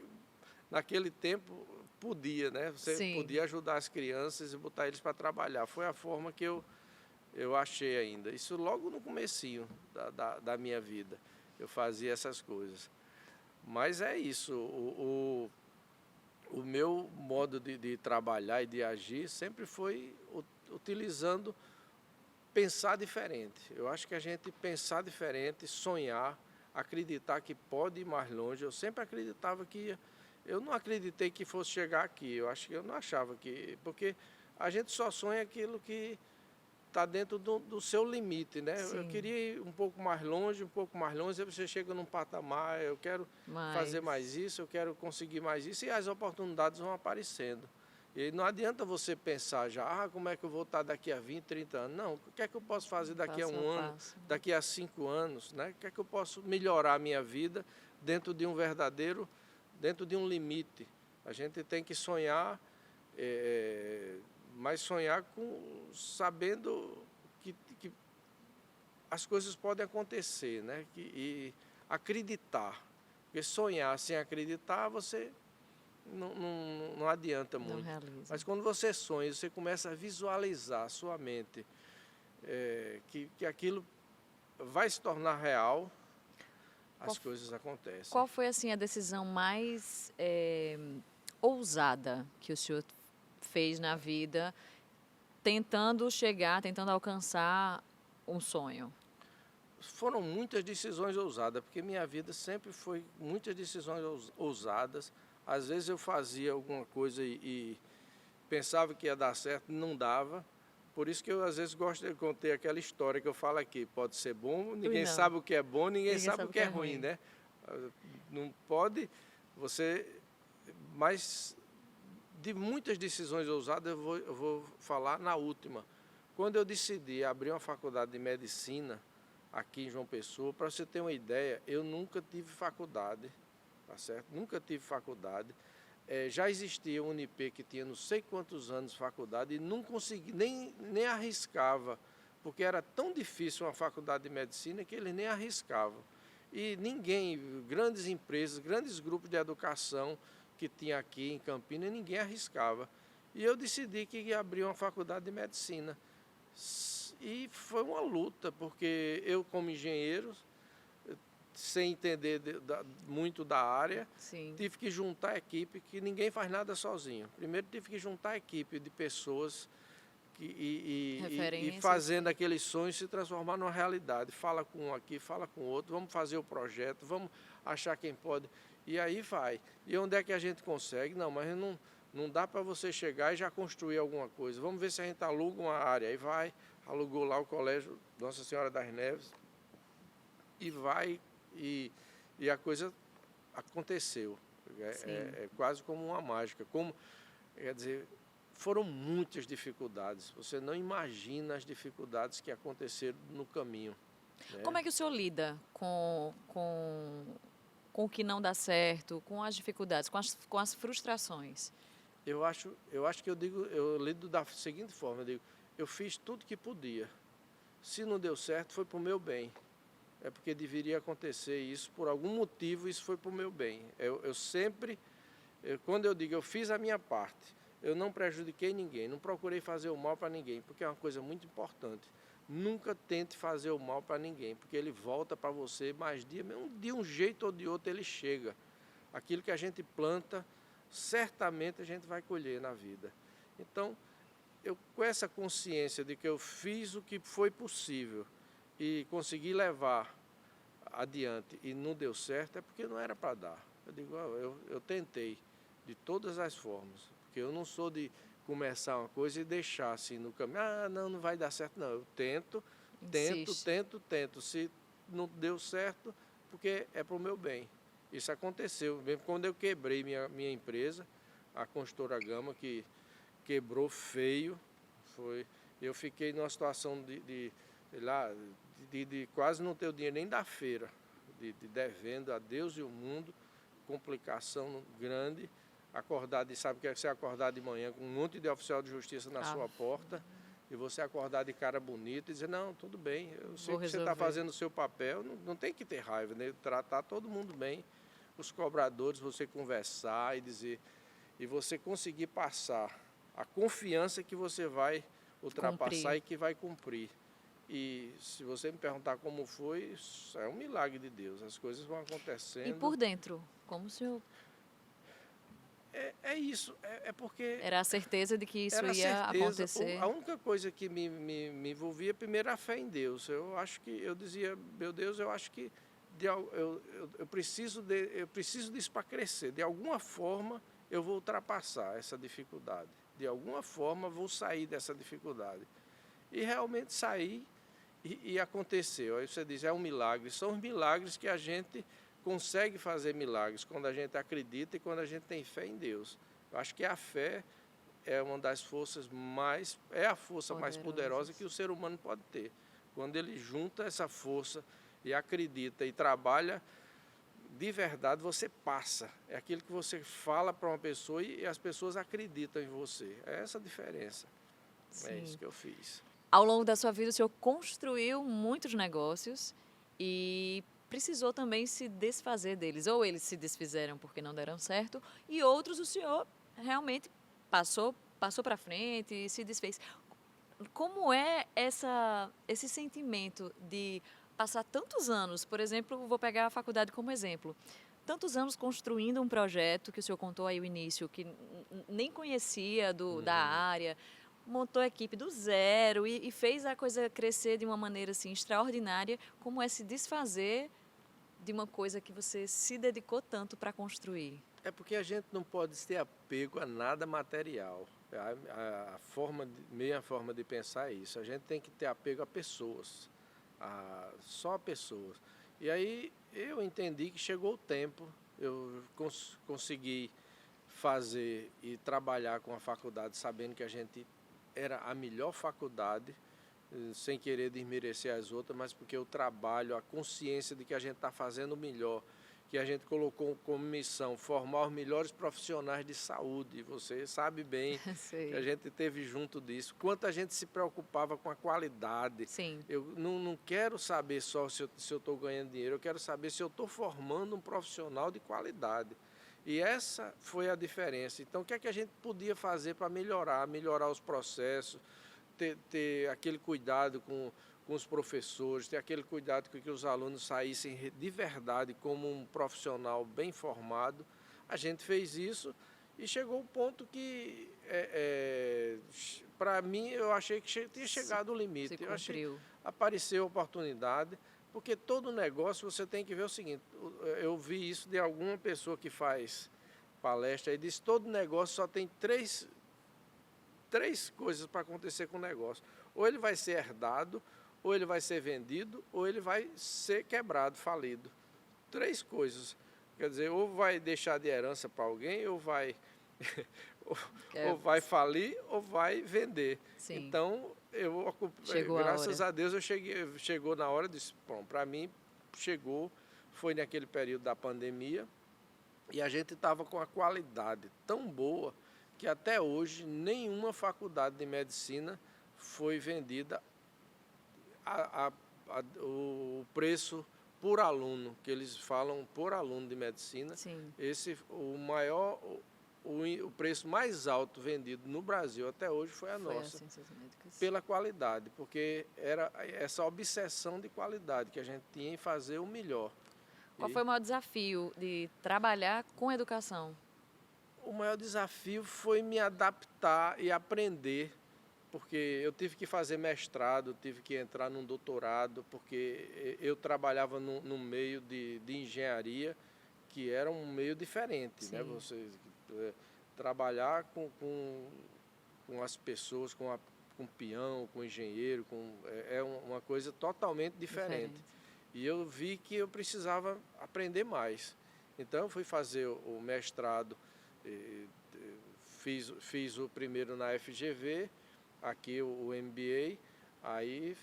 naquele tempo podia, né? Você podia ajudar as crianças e botar eles para trabalhar, foi a forma que eu achei ainda, isso logo no comecinho da minha vida. Eu fazia essas coisas. Mas é isso, o meu modo de trabalhar e de agir sempre foi utilizando pensar diferente. Eu acho que a gente pensar diferente, sonhar, acreditar que pode ir mais longe. Eu sempre acreditava que ia. Eu não acreditei que fosse chegar aqui. Eu não achava que. Porque a gente só sonha aquilo que está dentro do seu limite, né? Eu Sim, queria ir um pouco mais longe, aí você chega num patamar, eu quero fazer mais mas isso, eu quero conseguir mais isso, e as oportunidades vão aparecendo. E não adianta você pensar já, como é que eu vou estar daqui a 20, 30 anos? Não, o que é que eu posso fazer daqui a passo a um ano, passo. daqui a 5 anos, né? O que é que eu posso melhorar a minha vida dentro de dentro de um limite. A gente tem que sonhar, mas sonhar sabendo que as coisas podem acontecer, né? E acreditar. Porque sonhar sem acreditar, você não adianta Não muito. realiza. Mas quando você sonha, você começa a visualizar a sua mente, que aquilo vai se tornar real, Qual, as coisas acontecem. qual foi assim a decisão mais ousada que o senhor fez na vida, tentando alcançar um sonho? Foram muitas decisões ousadas, porque minha vida sempre foi muitas decisões ousadas. Às vezes eu fazia alguma coisa e pensava que ia dar certo, não dava. Por isso que eu às vezes gosto de contar aquela história que eu falo aqui. Pode ser bom, Ui, ninguém não. sabe o que é bom, ninguém Ninguém sabe o sabe o que que é é ruim, ruim. né? Não pode você. Mas de muitas decisões ousadas eu vou falar na última. Quando eu decidi abrir uma faculdade de medicina aqui em João Pessoa, para você ter uma ideia, eu nunca tive faculdade, tá certo? Nunca tive faculdade. Já existia um Unip que tinha não sei quantos anos de faculdade e não consegui, nem arriscava, porque era tão difícil uma faculdade de medicina que eles nem arriscavam. E ninguém, grandes empresas, grandes grupos de educação que tinha aqui em Campinas, ninguém arriscava. E eu decidi que ia abrir uma faculdade de medicina. E foi uma luta, porque eu, como engenheiro, sem entender muito da área, Sim, tive que juntar a equipe, que ninguém faz nada sozinho. Primeiro tive que juntar a equipe de pessoas e referências. fazendo aqueles sonhos se transformar numa realidade. Fala com um aqui, fala com o outro, vamos fazer o projeto, vamos achar quem pode. E aí vai. E onde é que a gente consegue? Não, mas não dá para você chegar e já construir alguma coisa. Vamos ver se a gente aluga uma área. Aí vai, alugou lá o Colégio Nossa Senhora das Neves e vai e a coisa aconteceu. Sim. É quase como uma mágica. Quer dizer, foram muitas dificuldades. Você não imagina as dificuldades que aconteceram no caminho, Como né? é que o senhor lida com o que não dá certo, com as dificuldades, com as frustrações? Eu acho que eu lido da seguinte forma, eu digo, eu fiz tudo que podia. Se não deu certo, foi para o meu bem. É porque deveria acontecer isso, por algum motivo, isso foi para o meu bem. Eu sempre, quando eu digo eu fiz a minha parte, eu não prejudiquei ninguém, não procurei fazer o mal para ninguém, porque é uma coisa muito importante. Nunca tente fazer o mal para ninguém, porque ele volta para você mais de um jeito ou de outro ele chega. Aquilo que a gente planta, certamente a gente vai colher na vida. Então, eu com essa consciência de que eu fiz o que foi possível e consegui levar adiante e não deu certo, é porque não era para dar. Eu digo, eu tentei de todas as formas, porque eu não sou de começar uma coisa e deixar assim no caminho, não vai dar certo, não. Eu Insiste. tento. Se não deu certo, porque é para o meu bem. Isso aconteceu, mesmo quando eu quebrei minha empresa, a Construtora Gama, que quebrou feio, eu fiquei numa situação de quase não ter o dinheiro nem da feira, de devendo a Deus e o mundo, complicação grande, sabe o que é você acordar de manhã com um monte de oficial de justiça na Ah, sua porta, e você acordar de cara bonita e dizer, não, tudo bem, eu sei vou que você está resolver. fazendo o seu papel, não tem que ter raiva, né? Tratar todo mundo bem, os cobradores, você conversar e dizer, e você conseguir passar a confiança que você vai ultrapassar Cumprir. e que vai cumprir. E se você me perguntar como foi, isso é um milagre de Deus. As coisas vão E acontecendo. por dentro, como o senhor... É isso, é porque Era a certeza de que isso era ia certeza. acontecer. A única coisa que me envolvia primeiro era a fé em Deus. Eu acho que eu dizia, meu Deus, eu acho que eu preciso disso para crescer. De alguma forma eu vou ultrapassar essa dificuldade. De alguma forma vou sair dessa dificuldade. E realmente saí e aconteceu. Aí você diz, é um milagre. São os milagres que a gente consegue fazer milagres quando a gente acredita e quando a gente tem fé em Deus. Eu acho que a fé é uma das forças é a força mais poderosa que o ser humano pode ter. Quando ele junta essa força e acredita e trabalha de verdade, você passa. É aquilo que você fala para uma pessoa e as pessoas acreditam em você. É essa a diferença. Sim. É isso que eu fiz. Ao longo da sua vida, o senhor construiu muitos negócios e precisou também se desfazer deles. Ou eles se desfizeram porque não deram certo, e outros o senhor realmente passou para frente e se desfez. Como é esse sentimento de passar tantos anos, por exemplo, vou pegar a faculdade como exemplo, tantos anos construindo um projeto que o senhor contou aí o início, que nem conhecia da área, montou a equipe do zero e fez a coisa crescer de uma maneira assim extraordinária, como é se desfazer de uma coisa que você se dedicou tanto para construir? É porque a gente não pode ter apego a nada material. Minha forma de pensar é isso. A gente tem que ter apego a pessoas, só a pessoas. E aí eu entendi que chegou o tempo, eu consegui fazer e trabalhar com a faculdade sabendo que a gente era a melhor faculdade, sem querer desmerecer as outras, mas porque o trabalho, a consciência de que a gente está fazendo o melhor, que a gente colocou como missão formar os melhores profissionais de saúde. Você sabe bem que a gente teve junto disso, quanto a gente se preocupava com a qualidade. Sim. Eu não quero saber só se eu estou ganhando dinheiro, eu quero saber se eu estou formando um profissional de qualidade. E essa foi a diferença. Então, o que é que a gente podia fazer para melhorar os processos, ter aquele cuidado com os professores, ter aquele cuidado com que os alunos saíssem de verdade como um profissional bem formado. A gente fez isso e chegou um ponto que, para mim, eu achei que tinha chegado o limite. Eu achei que apareceu a oportunidade, porque todo negócio você tem que ver o seguinte, eu vi isso de alguma pessoa que faz palestra e disse, todo negócio só tem três coisas para acontecer com o negócio. Ou ele vai ser herdado, ou ele vai ser vendido, ou ele vai ser quebrado, falido. 3 coisas. Quer dizer, ou vai deixar de herança para alguém, ou vai falir, ou vai vender. Sim. Então, graças a Deus, chegou na hora, disse, bom, para mim, foi naquele período da pandemia, e a gente estava com a qualidade tão boa, que até hoje nenhuma faculdade de medicina foi vendida o preço por aluno, que eles falam por aluno de medicina. Sim. O preço mais alto vendido no Brasil até hoje foi a nossa, pela qualidade, porque era essa obsessão de qualidade que a gente tinha em fazer o melhor. Qual foi o maior desafio de trabalhar com educação? O maior desafio foi me adaptar e aprender, porque eu tive que fazer mestrado, tive que entrar num doutorado, porque eu trabalhava num meio de engenharia, que era um meio diferente, né? Você trabalhar com as pessoas, com peão, com engenheiro, é uma coisa totalmente diferente. E eu vi que eu precisava aprender mais. Então eu fui fazer o mestrado, fiz o primeiro na FGV, aqui o MBA, aí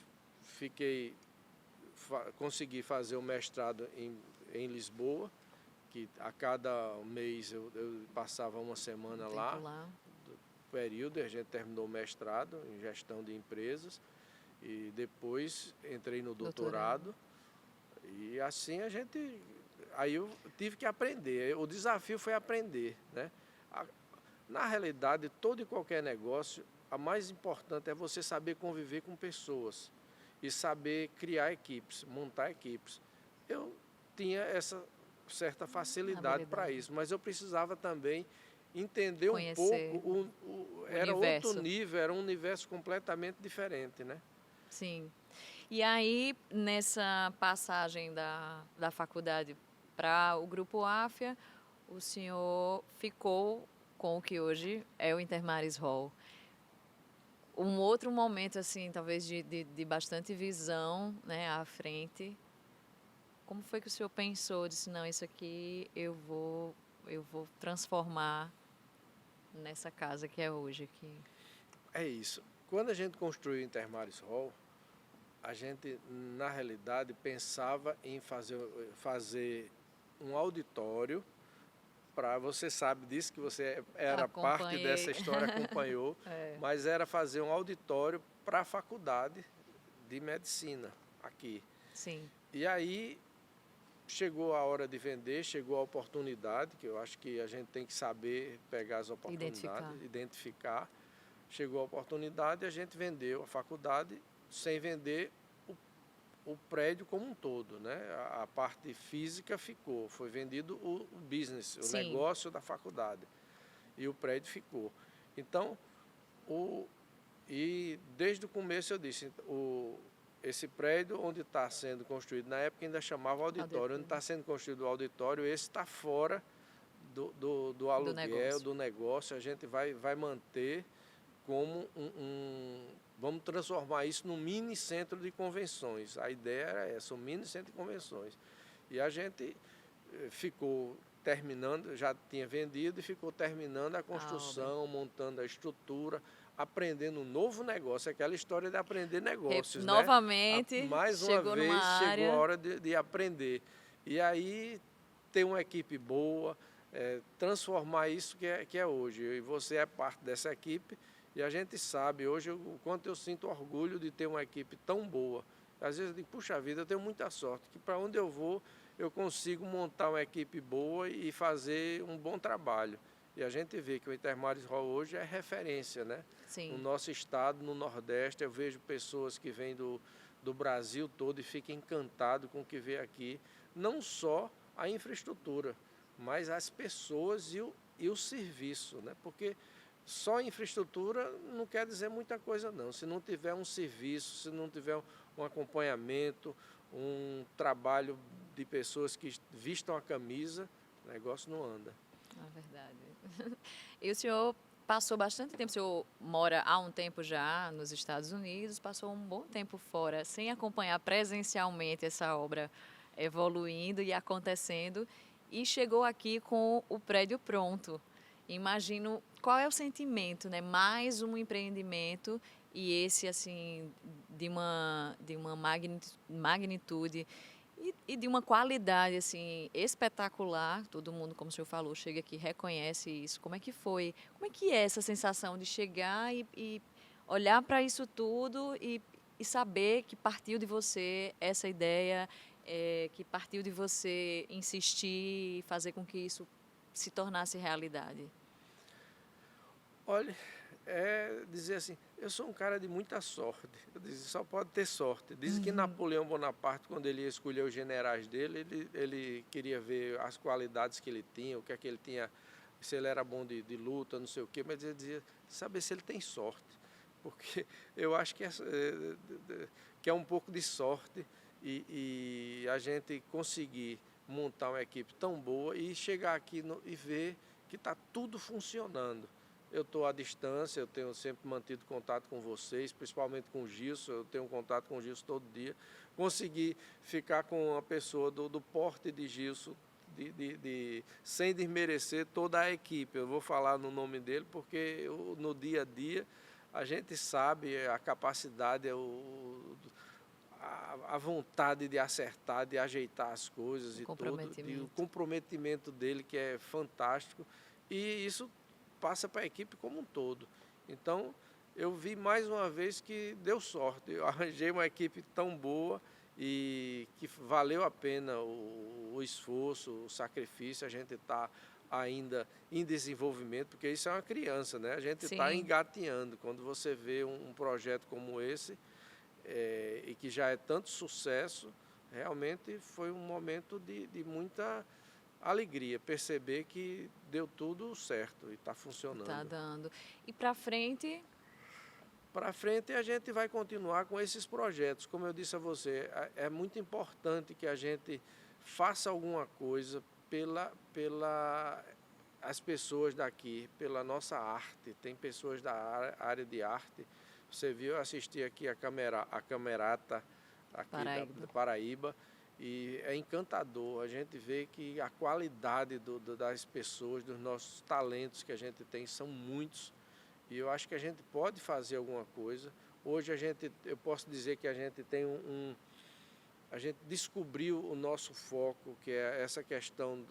consegui fazer o mestrado em Lisboa, que a cada mês eu passava uma semana lá, período, a gente terminou o mestrado em gestão de empresas, e depois entrei no doutorado. E assim aí eu tive que aprender, o desafio foi aprender, né? Na realidade, todo e qualquer negócio, a mais importante é você saber conviver com pessoas e saber criar equipes, montar equipes. Eu tinha essa certa facilidade para isso, mas eu precisava também entender um Conhecer pouco, era universo. outro nível, era um universo completamente diferente, né? Sim. E aí, nessa passagem da faculdade para o Grupo Áfia, o senhor ficou com o que hoje é o Intermares Hall. Um outro momento, assim, talvez de bastante visão, né, à frente. Como foi que o senhor pensou? Disse, não, isso aqui eu vou transformar nessa casa que é hoje aqui. É isso. Quando a gente construiu o Intermares Hall, a gente, na realidade, pensava em fazer um auditório para, você sabe disso, que você era parte dessa Acompanhei. história, acompanhou, É, mas era fazer um auditório para a faculdade de medicina aqui. sim, E aí chegou a hora de vender, chegou a oportunidade, que eu acho que a gente tem que saber pegar as oportunidades, identificar. Chegou a oportunidade e a gente vendeu a faculdade sem vender o prédio como um todo, né? A parte física ficou, foi vendido o business, o sim. negócio da faculdade, e o prédio ficou. Então, e desde o começo eu disse, esse prédio onde está sendo construído, na época ainda chamava auditório, onde está sendo construído o auditório, esse está fora do aluguel, do negócio, a gente vai manter como vamos transformar isso num mini centro de convenções. A ideia era essa, um mini centro de convenções. E a gente ficou terminando, já tinha vendido e ficou terminando a construção, montando a estrutura, aprendendo um novo negócio, aquela história de aprender negócios, né? Novamente, Mais uma chegou numa vez chegou a área. hora de aprender. E aí ter uma equipe boa, transformar isso que é hoje. E você é parte dessa equipe. E a gente sabe hoje o quanto eu sinto orgulho de ter uma equipe tão boa. Às vezes eu digo, puxa vida, eu tenho muita sorte, que para onde eu vou, eu consigo montar uma equipe boa e fazer um bom trabalho. E a gente vê que o Intermares Hall hoje é referência, né? No Sim, nosso estado, no Nordeste, eu vejo pessoas que vêm do Brasil todo e ficam encantados com o que vê aqui. Não só a infraestrutura, mas as pessoas e o serviço, né? Porque só infraestrutura não quer dizer muita coisa não. Se não tiver um serviço, se não tiver um acompanhamento, um trabalho de pessoas que vistam a camisa, o negócio não anda. é verdade. E o senhor passou bastante tempo, o senhor mora há um tempo já nos Estados Unidos, passou um bom tempo fora, sem acompanhar presencialmente essa obra evoluindo e acontecendo, e chegou aqui com o prédio pronto. Imagino qual é o sentimento, né? Mais um empreendimento e esse assim de uma magnitude e de uma qualidade assim espetacular. Todo mundo, como o senhor falou, chega aqui, reconhece isso. Como é que foi? Como é que é essa sensação de chegar e olhar para isso tudo e saber que partiu de você essa ideia, que partiu de você insistir e fazer com que isso se tornasse realidade? Olha, dizer assim, eu sou um cara de muita sorte. Eu disse, só pode ter sorte. Dizem que Napoleão Bonaparte, quando ele ia escolher os generais dele, ele queria ver as qualidades que ele tinha, o que é que ele tinha, se ele era bom de luta, não sei o quê, mas ele dizia, saber se ele tem sorte. Porque eu acho que é um pouco de sorte e a gente conseguir montar uma equipe tão boa e chegar aqui e ver que está tudo funcionando. Eu estou à distância, eu tenho sempre mantido contato com vocês, principalmente com o Gilson, eu tenho contato com o Gilson todo dia. Consegui ficar com uma pessoa do porte de Gilson, sem desmerecer toda a equipe. Eu vou falar no nome dele porque no dia a dia a gente sabe a capacidade, a vontade de acertar, de ajeitar as coisas e tudo, e o comprometimento dele que é fantástico. E isso passa para a equipe como um todo. Então, eu vi mais uma vez que deu sorte. Eu arranjei uma equipe tão boa e que valeu a pena o esforço, o sacrifício. A gente está ainda em desenvolvimento, porque isso é uma criança, né? A gente está engateando. Quando você vê um projeto como esse, e que já é tanto sucesso, realmente foi um momento de muita alegria perceber que deu tudo certo e está funcionando. Está dando. E para frente, Para frente a gente vai continuar com esses projetos. Como eu disse a você, é muito importante que a gente faça alguma coisa as pessoas daqui, pela nossa arte. Tem pessoas da área de arte. Você viu, eu assisti aqui a Camerata aqui da Paraíba. E é encantador, a gente vê que a qualidade das pessoas, dos nossos talentos que a gente tem são muitos. E eu acho que a gente pode fazer alguma coisa. Hoje eu posso dizer que a gente tem a gente descobriu o nosso foco, que é essa questão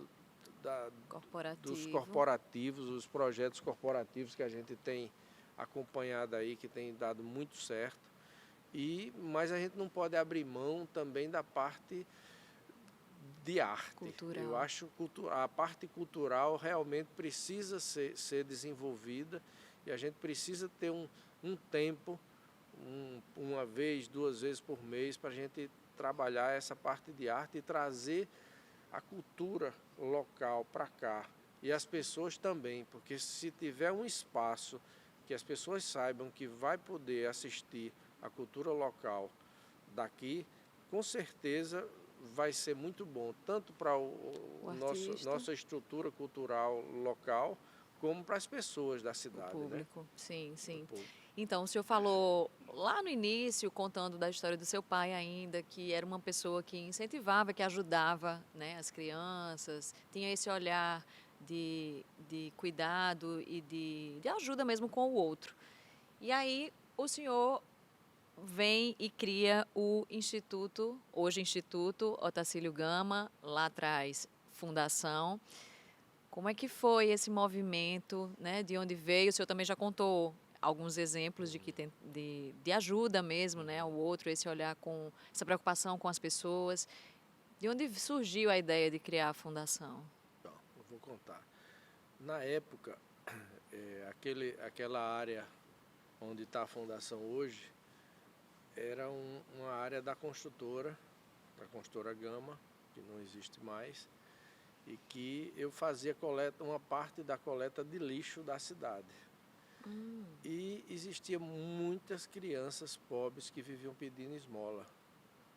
dos corporativos, os projetos corporativos que a gente tem acompanhado aí, que tem dado muito certo. Mas a gente não pode abrir mão também da parte de arte. Cultural. Eu acho que a parte cultural realmente precisa ser desenvolvida e a gente precisa ter um tempo, uma vez, 2 vezes por mês, para a gente trabalhar essa parte de arte e trazer a cultura local para cá. E as pessoas também, porque se tiver um espaço que as pessoas saibam que vai poder assistir a cultura local daqui, com certeza vai ser muito bom, tanto para nossa estrutura cultural local, como para as pessoas da cidade. O público, né? Sim, sim. Então, o senhor falou lá no início, contando da história do seu pai ainda, que era uma pessoa que incentivava, que ajudava, né, as crianças, tinha esse olhar de cuidado e de ajuda mesmo com o outro. E aí, o senhor vem e cria o Instituto, hoje Instituto Otacílio Gama, lá atrás Fundação. Como é que foi esse movimento, né? De onde veio? O senhor também já contou alguns exemplos de ajuda mesmo, né? O outro, esse olhar com essa preocupação com as pessoas. De onde surgiu a ideia de criar a fundação? Bom, eu vou contar. Na época, aquela área onde está a fundação hoje, era uma área da construtora Gama, que não existe mais, e que eu fazia uma parte da coleta de lixo da cidade. E existia muitas crianças pobres que viviam pedindo esmola,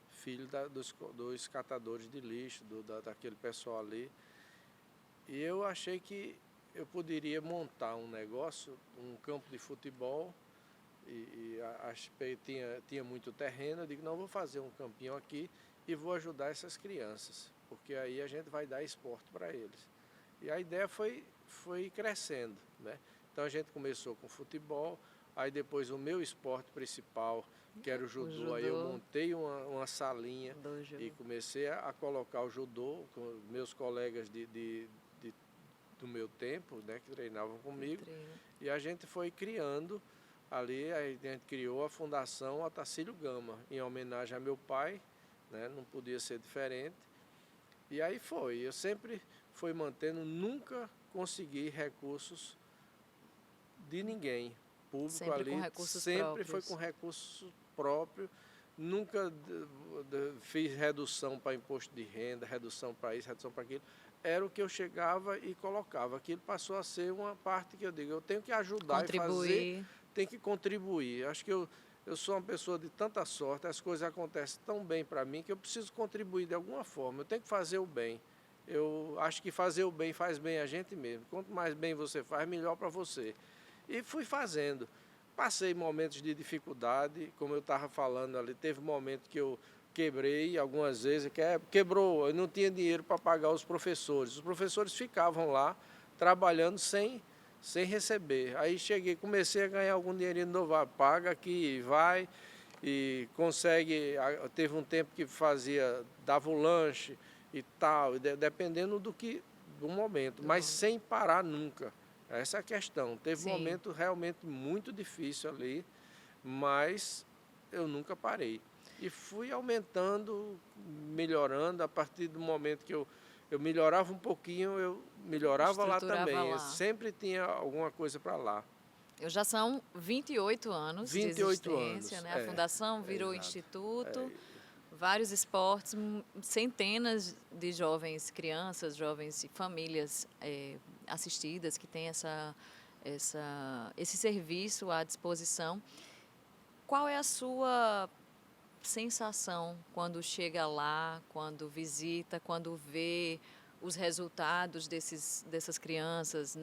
filho dos catadores de lixo, daquele pessoal ali. E eu achei que eu poderia montar um negócio, um campo de futebol, tinha muito terreno. Eu digo, não, vou fazer um campinho aqui e vou ajudar essas crianças, porque aí a gente vai dar esporte para eles. E a ideia foi crescendo, né? Então a gente começou com futebol, aí depois o meu esporte principal, que era o judô, aí eu montei uma salinha e comecei a colocar o judô com meus colegas do meu tempo, né, que treinavam comigo, e a gente foi criando. Ali a gente criou a Fundação Otacílio Gama, em homenagem a meu pai, né? Não podia ser diferente. E aí eu sempre fui mantendo, nunca consegui recursos de ninguém. Público sempre ali, com recursos sempre próprios. foi com recurso próprio. Nunca fiz redução para imposto de renda, redução para isso, redução para aquilo. Era o que eu chegava e colocava. Aquilo passou a ser uma parte que eu digo, eu tenho que ajudar e fazer, tem que contribuir. Acho que eu sou uma pessoa de tanta sorte, as coisas acontecem tão bem para mim que eu preciso contribuir de alguma forma. Eu tenho que fazer o bem. Eu acho que fazer o bem faz bem a gente mesmo. Quanto mais bem você faz, melhor para você. E fui fazendo. Passei momentos de dificuldade, como eu estava falando ali, teve um momento que eu quebrei algumas vezes, quebrou, eu não tinha dinheiro para pagar os professores. Os professores ficavam lá trabalhando sem receber. Aí comecei a ganhar algum dinheirinho novo, paga aqui, vai e consegue. Teve um tempo que dava o lanche e tal, dependendo do momento, mas sem parar nunca. Essa é a questão. Teve um momento realmente muito difícil ali, mas eu nunca parei. E fui aumentando, melhorando, a partir do momento que eu melhorava um pouquinho, eu melhorava lá também. Eu sempre tinha alguma coisa para lá. Já são 28 anos de existência, né? A fundação virou instituto. vários esportes, centenas de jovens, crianças, jovens e famílias assistidas que têm esse serviço à disposição. Qual é a sua sensação quando chega lá, quando visita, quando vê os resultados dessas crianças,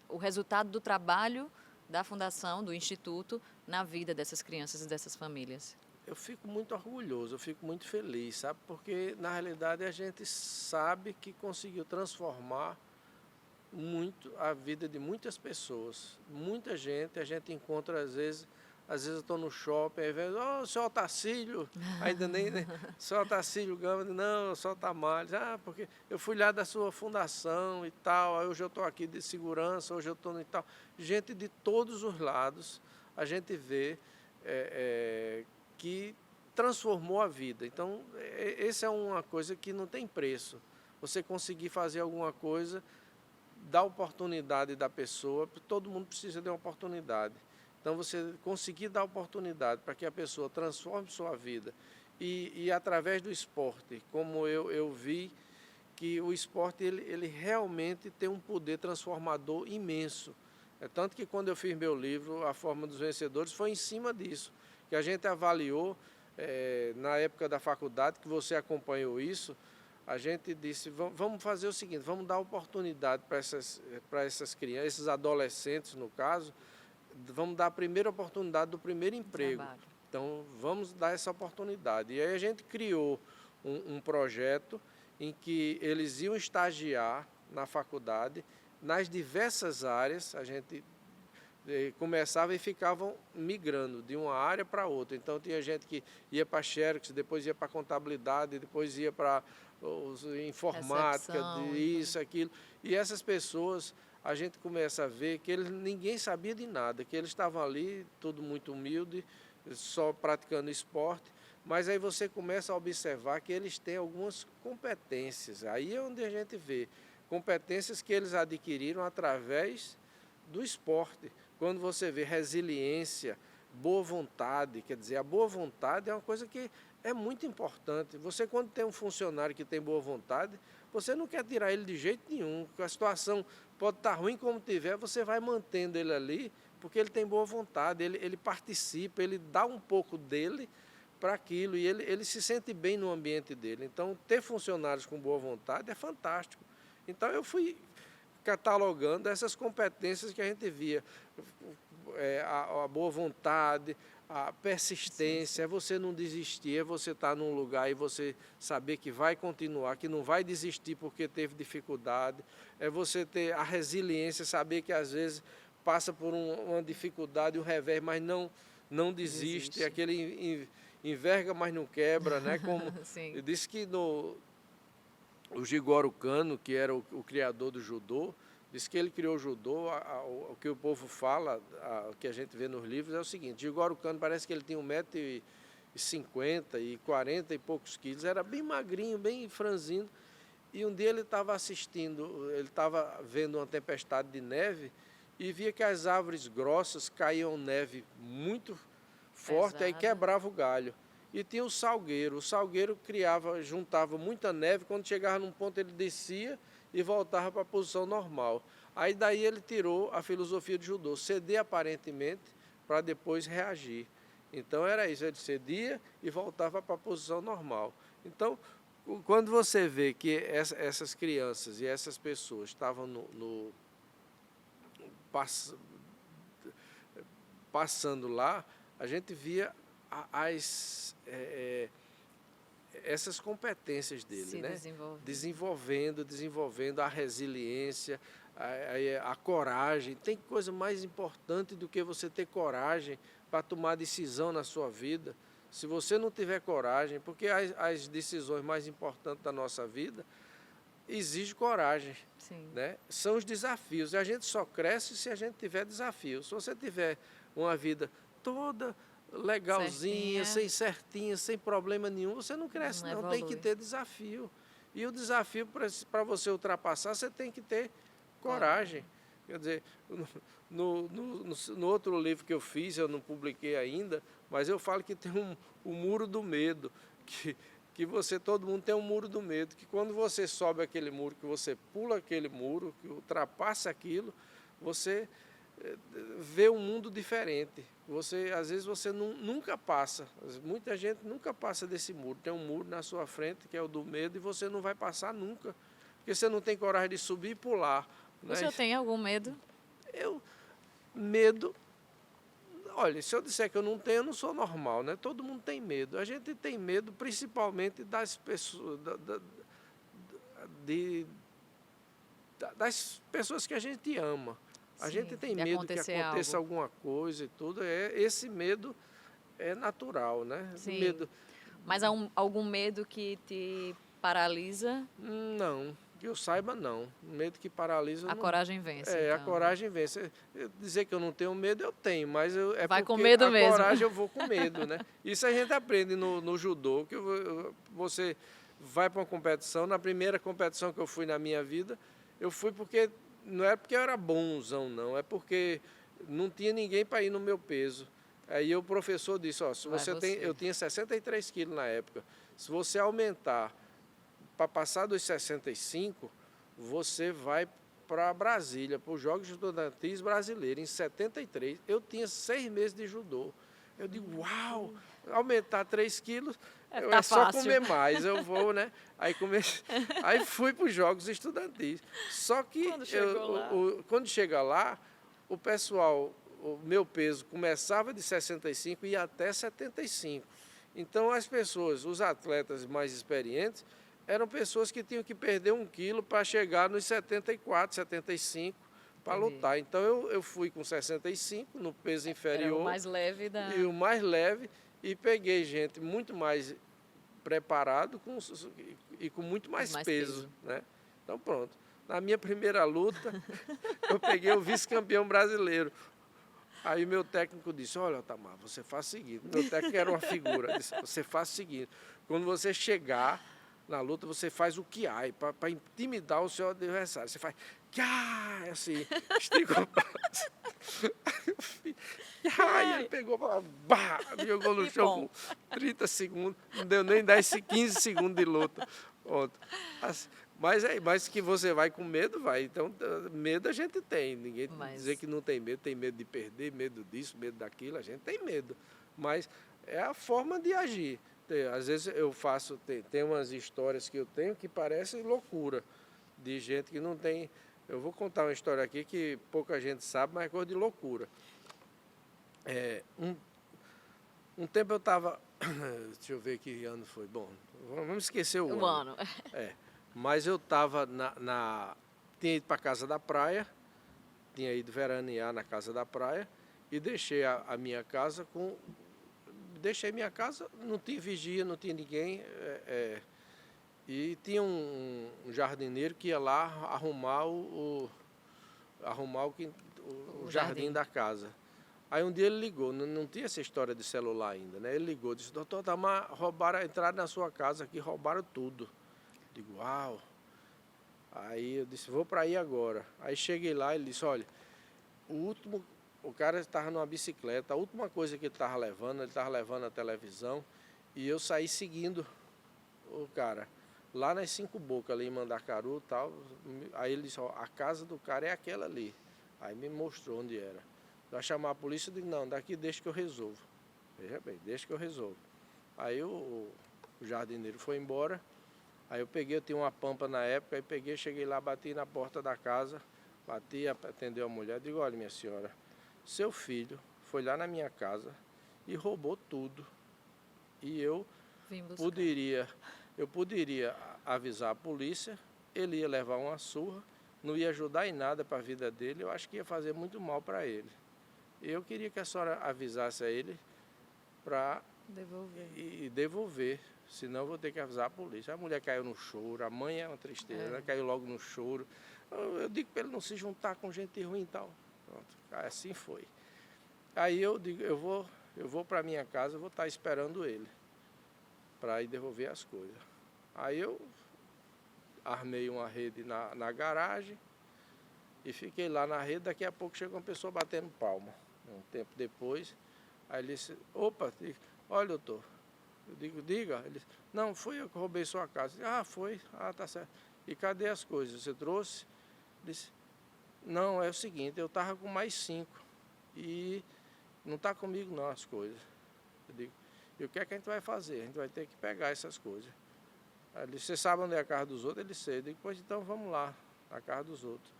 o resultado do trabalho da Fundação, do Instituto, na vida dessas crianças e dessas famílias? Eu fico muito orgulhoso, eu fico muito feliz, sabe? Porque, na realidade, a gente sabe que conseguiu transformar muito a vida de muitas pessoas. Muita gente, a gente encontra, às vezes eu estou no shopping, aí vem, ô, senhor Otacílio, ainda nem, né? Senhor Otacílio Gama, não, senhor Tamales, porque eu fui lá da sua fundação e tal, aí hoje eu estou aqui de segurança, hoje eu estou e tal. Gente de todos os lados, a gente vê que transformou a vida. Então, essa é uma coisa que não tem preço. Você conseguir fazer alguma coisa, dar oportunidade da pessoa, todo mundo precisa de uma oportunidade. Então, você conseguir dar oportunidade para que a pessoa transforme sua vida e através do esporte, como eu vi que o esporte ele realmente tem um poder transformador imenso. É tanto que quando eu fiz meu livro, A Forma dos Vencedores, foi em cima disso, que a gente avaliou na época da faculdade, que você acompanhou isso, a gente disse, vamos fazer o seguinte, vamos dar oportunidade para essas crianças, esses adolescentes no caso, vamos dar a primeira oportunidade do primeiro emprego. Trabalho. Então, vamos dar essa oportunidade. E aí a gente criou um projeto em que eles iam estagiar na faculdade, nas diversas áreas, a gente começava e ficavam migrando de uma área para outra. Então, tinha gente que ia para Xerox, depois ia para contabilidade, depois ia para informática, Recepção, isso, aquilo. E essas pessoas, a gente começa a ver que ninguém sabia de nada, que eles estavam ali, tudo muito humilde, só praticando esporte, mas aí você começa a observar que eles têm algumas competências. Aí é onde a gente vê competências que eles adquiriram através do esporte. Quando você vê resiliência, boa vontade, quer dizer, a boa vontade é uma coisa que é muito importante. Você, quando tem um funcionário que tem boa vontade, você não quer tirar ele de jeito nenhum, porque a situação pode estar ruim como tiver, você vai mantendo ele ali, porque ele tem boa vontade, ele participa, ele dá um pouco dele para aquilo e ele se sente bem no ambiente dele. Então, ter funcionários com boa vontade é fantástico. Então, eu fui catalogando essas competências que a gente via, a boa vontade, a persistência, é você não desistir, é você estar num lugar e você saber que vai continuar, que não vai desistir porque teve dificuldade, é você ter a resiliência, saber que às vezes passa por uma dificuldade, um revés, mas não desiste, aquele enverga, mas não quebra, né? Como eu disse que o Jigoro Kano, que era o criador do judô, disse que ele criou o judô, o que o povo fala, o que a gente vê nos livros é o seguinte, Jigoro Kano parece que ele tinha 1,50 m e 40 e poucos quilos, era bem magrinho, bem franzino, e um dia ele estava ele estava vendo uma tempestade de neve e via que as árvores grossas caíam neve muito forte, aí quebrava o galho. E tinha o salgueiro juntava muita neve, quando chegava num ponto ele descia e voltava para a posição normal. Aí daí ele tirou a filosofia do judô, ceder aparentemente para depois reagir. Então era isso, ele cedia e voltava para a posição normal. Então, quando você vê que essas crianças e essas pessoas estavam passando lá, a gente via essas competências dele, né? Desenvolvendo a resiliência, a coragem. Tem coisa mais importante do que você ter coragem para tomar decisão na sua vida. Se você não tiver coragem, porque as decisões mais importantes da nossa vida exigem coragem, né? São os desafios. E a gente só cresce se a gente tiver desafios. Se você tiver uma vida toda legalzinha, certinha, sem problema nenhum, você não cresce, não. Tem que ter desafio. E o desafio, para você ultrapassar, você tem que ter coragem. Quer dizer, no outro livro que eu fiz, eu não publiquei ainda, mas eu falo que tem o muro do medo, que todo mundo tem um muro do medo, que quando você sobe aquele muro, que você pula aquele muro, que ultrapassa aquilo, você vê um mundo diferente. Às vezes você nunca passa, muita gente nunca passa desse muro. Tem um muro na sua frente, que é o do medo, e você não vai passar nunca, porque você não tem coragem de subir e pular. O senhor tem algum medo? Medo... Olha, se eu disser que eu não tenho, eu não sou normal, né? Todo mundo tem medo. A gente tem medo principalmente das pessoas, das pessoas que a gente ama. A gente tem medo que aconteça alguma coisa e tudo. Esse medo é natural, né? Sim. Medo. Mas há algum medo que te paralisa? Não. Que eu saiba, não. Medo que paralisa... A coragem vence, então. então. A coragem vence. Dizer que eu não tenho medo, eu tenho, mas vai porque com medo a mesmo. coragem eu vou com medo, né? Isso a gente aprende no judô, que você vai para uma competição. Na primeira competição que eu fui na minha vida, eu fui porque... Não é porque eu era bonzão, não. É porque não tinha ninguém para ir no meu peso. Aí o professor disse, ó, se você tem... Eu tinha 63 quilos na época. Se você aumentar... Para passar dos 65, você vai para Brasília, para os Jogos Estudantis Brasileiros, em 73. Eu tinha 6 meses de judô. Eu digo, uau, aumentar 3 quilos, tá só fácil. comer mais, eu vou, né? Aí fui para os Jogos Estudantis. Só que quando chega lá, o pessoal, o meu peso começava de 65 e ia até 75. Então as pessoas, os atletas mais experientes, eram pessoas que tinham que perder 1 quilo para chegar nos 74, 75 para lutar. Então eu fui com 65 no peso inferior. Era o mais leve e o mais leve, e peguei gente muito mais preparado e com muito mais peso, né? Então pronto. Na minha primeira luta, eu peguei o vice-campeão brasileiro. Aí meu técnico disse, olha, Otamar, você faz o seguinte. Meu técnico era uma figura, disse, você faz o seguinte, quando você chegar na luta, você faz o kiai, para intimidar o seu adversário. Você faz kiai, assim, estica o braço. Aí ele pegou, bah, jogou no chão com 30 segundos, não deu nem 15 segundos de luta. Pronto. Mas que você vai com medo, vai. Então, medo a gente tem. Ninguém dizer que não tem medo de perder, medo disso, medo daquilo, a gente tem medo. Mas é a forma de agir. Às vezes eu faço, tem umas histórias que eu tenho que parecem loucura, de gente que não tem... Eu vou contar uma história aqui que pouca gente sabe, mas é coisa de loucura. Um tempo eu estava... Deixa eu ver que ano foi. Bom, vamos esquecer o ano. Mas eu estava tinha ido para a casa da praia, tinha ido veranear na casa da praia e deixei a minha casa com... Deixei minha casa, não tinha vigia, não tinha ninguém, e tinha um jardineiro que ia lá arrumar o jardim da casa. Aí um dia ele ligou, não tinha essa história de celular ainda, né? Ele ligou, disse, doutor Otamar, entraram na sua casa aqui, roubaram tudo. Digo, uau. Aí eu disse, vou para aí agora. Aí cheguei lá, ele disse, olha, o cara estava numa bicicleta, a última coisa que ele estava levando a televisão, e eu saí seguindo o cara, lá nas 5 Bocas, ali em Mandacaru e tal. Aí ele disse, ó, a casa do cara é aquela ali. Aí me mostrou onde era. Vai chamar a polícia, eu digo, não, daqui deixa que eu resolvo. Veja bem, deixa que eu resolvo. Aí o jardineiro foi embora, aí eu tinha uma pampa na época, aí cheguei lá, bati na porta da casa, atendeu a mulher, digo, olha minha senhora, seu filho foi lá na minha casa e roubou tudo. E eu poderia avisar a polícia, ele ia levar uma surra, não ia ajudar em nada para a vida dele, eu acho que ia fazer muito mal para ele. Eu queria que a senhora avisasse a ele para devolver, senão eu vou ter que avisar a polícia. A mulher caiu no choro, a mãe é uma tristeza, ela caiu logo no choro. Eu digo para ele não se juntar com gente ruim e tal. Pronto, assim foi. Aí eu digo, eu vou para minha casa, eu vou estar esperando ele para ir devolver as coisas. Aí eu armei uma rede na garagem e fiquei lá na rede. Daqui a pouco chegou uma pessoa batendo palma. Um tempo depois, aí ele disse, opa, olha doutor, Eu digo, diga. Ele disse, não, foi eu que roubei sua casa. Ah, foi? Ah, tá certo. E cadê as coisas? Você trouxe? Ele disse, não, é o seguinte, eu estava com mais 5 e não está comigo não as coisas. Eu digo, e o que é que a gente vai fazer? A gente vai ter que pegar essas coisas. Aí ele disse, você sabe onde é a casa dos outros? Ele disse, eu digo, pois então vamos lá, na casa dos outros.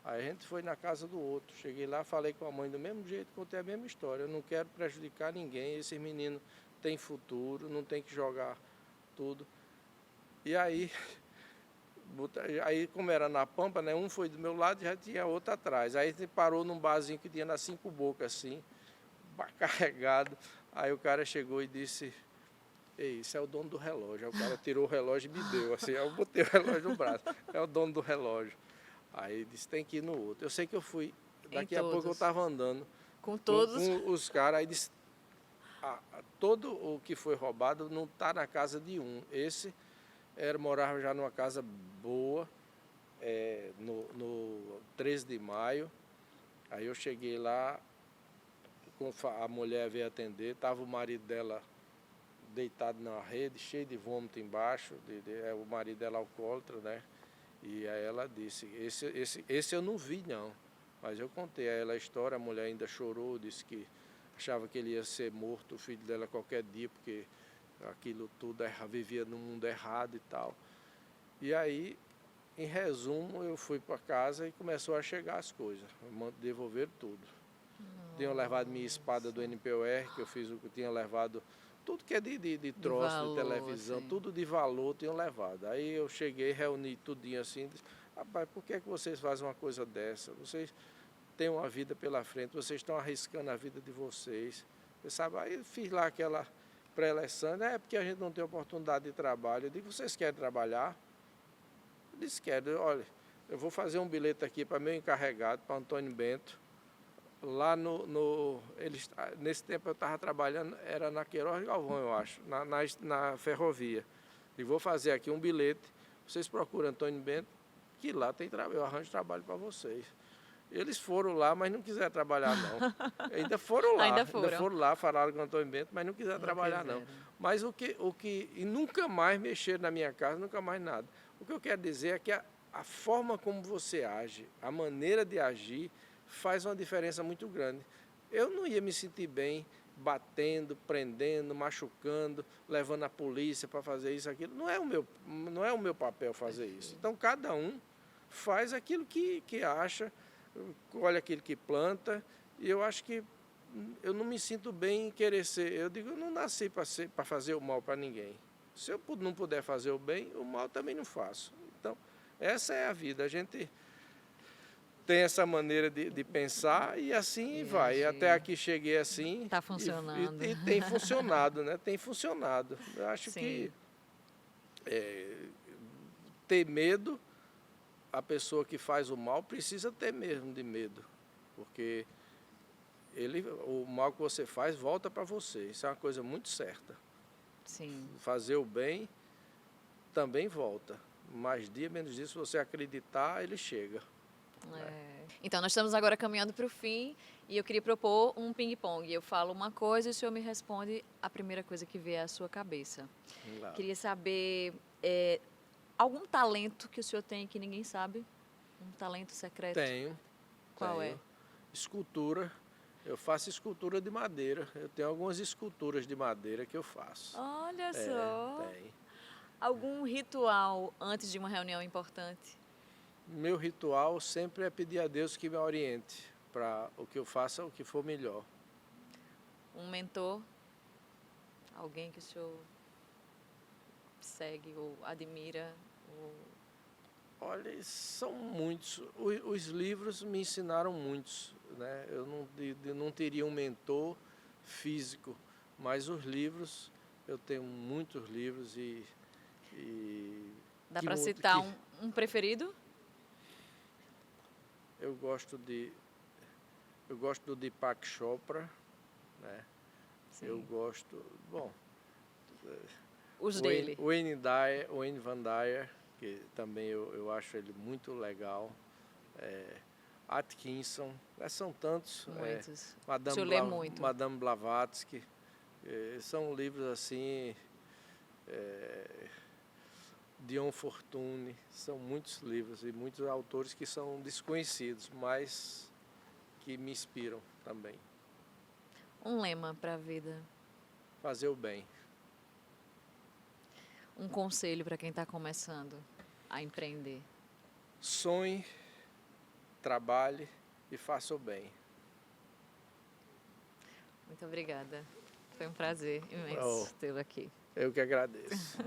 Aí a gente foi na casa do outro, cheguei lá, falei com a mãe do mesmo jeito, contei a mesma história. Eu não quero prejudicar ninguém, esses meninos têm futuro, não tem que jogar tudo. E aí, como era na Pampa, né, um foi do meu lado e já tinha outro atrás. Aí a gente parou num barzinho que tinha nas 5 bocas, assim, carregado. Aí o cara chegou e disse, ei, isso é o dono do relógio. Aí o cara tirou o relógio e me deu, assim, aí eu botei o relógio no braço, é o dono do relógio. Aí disse, tem que ir no outro. Eu sei que eu fui, daqui a pouco eu estava andando Com todos. com os caras, aí disse, todo o que foi roubado não está na casa de um. Esse morava já numa casa boa, no 13 de maio. Aí eu cheguei lá, a mulher veio atender, estava o marido dela deitado na rede, cheio de vômito embaixo, o marido dela alcoólatra, né? E aí ela disse, esse eu não vi não, mas eu contei a ela a história, a mulher ainda chorou, disse que achava que ele ia ser morto, o filho dela qualquer dia, porque aquilo tudo vivia no mundo errado e tal. E aí, em resumo, eu fui para casa e começou a chegar as coisas, devolver tudo. Tinham levado minha espada do NPOR, que eu fiz o que tinha levado, tudo que é de troço, de televisão, assim. Tudo de valor tinham levado. Aí eu cheguei, reuni tudinho assim, disse, rapaz, por que é que vocês fazem uma coisa dessa? Vocês têm uma vida pela frente, vocês estão arriscando a vida de vocês. Você sabe, aí eu fiz lá aquela pré-eleção, é porque a gente não tem oportunidade de trabalho. Eu digo, vocês querem trabalhar? Eu disse, quero. Olha, eu vou fazer um bilhete aqui para meu encarregado, para Antônio Bento. Lá nesse tempo eu estava trabalhando, era na Queiroz Galvão, eu acho, na ferrovia. E vou fazer aqui um bilhete, vocês procuram Antônio Bento, que lá tem trabalho, eu arranjo trabalho para vocês. Eles foram lá, mas não quiseram trabalhar não. Ainda foram lá, ainda foram lá, falaram com o Antônio Bento, mas não quiseram trabalhar não. Mas e nunca mais mexeram na minha casa, nunca mais nada. O que eu quero dizer é que a forma como você age, a maneira de agir, faz uma diferença muito grande. Eu não ia me sentir bem batendo, prendendo, machucando, levando a polícia para fazer isso, aquilo. Não é o meu papel fazer isso. Então, cada um faz aquilo que acha, colhe aquilo que planta, e eu acho que eu não me sinto bem em querer ser. Eu digo, eu não nasci para fazer o mal para ninguém. Se eu não puder fazer o bem, o mal também não faço. Então, essa é a vida. A gente tem essa maneira de pensar e assim vai. Até aqui cheguei assim. Está funcionando. E tem funcionado, né? Tem funcionado. Eu acho que ter medo, a pessoa que faz o mal precisa ter mesmo de medo. Porque o mal que você faz volta para você. Isso é uma coisa muito certa. Sim. Fazer o bem também volta. Mais dia, menos dia, se você acreditar, ele chega. Então, nós estamos agora caminhando para o fim e eu queria propor um ping-pong. Eu falo uma coisa e o senhor me responde a primeira coisa que vier à sua cabeça. Claro. Queria saber algum talento que o senhor tem que ninguém sabe? Um talento secreto? Tenho. Qual é? Escultura. Eu faço escultura de madeira. Eu tenho algumas esculturas de madeira que eu faço. Olha só. Tem. Algum ritual antes de uma reunião importante? Meu ritual sempre é pedir a Deus que me oriente para o que eu faça, o que for melhor. Um mentor? Alguém que o senhor segue ou admira? Olha, são muitos. Os livros me ensinaram muitos, né? Eu não teria um mentor físico, mas os livros, eu tenho muitos livros e dá para citar um preferido? Eu gosto do Deepak Chopra, né? Sim. Eu gosto, os dele. Wayne Van Dyer, que também eu acho ele muito legal. Atkinson, são tantos. Muitos. Madame Blavatsky. São livros assim Dion Fortune, são muitos livros e muitos autores que são desconhecidos, mas que me inspiram também. Um lema para a vida, Fazer o bem. um conselho para quem está começando a empreender. Sonhe, trabalhe e faça o bem. Muito obrigada. Foi um prazer imenso tê-lo aqui. Eu que agradeço.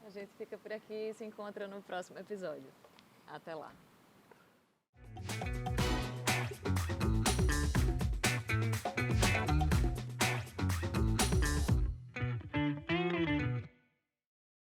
A gente fica por aqui e se encontra no próximo episódio. Até lá.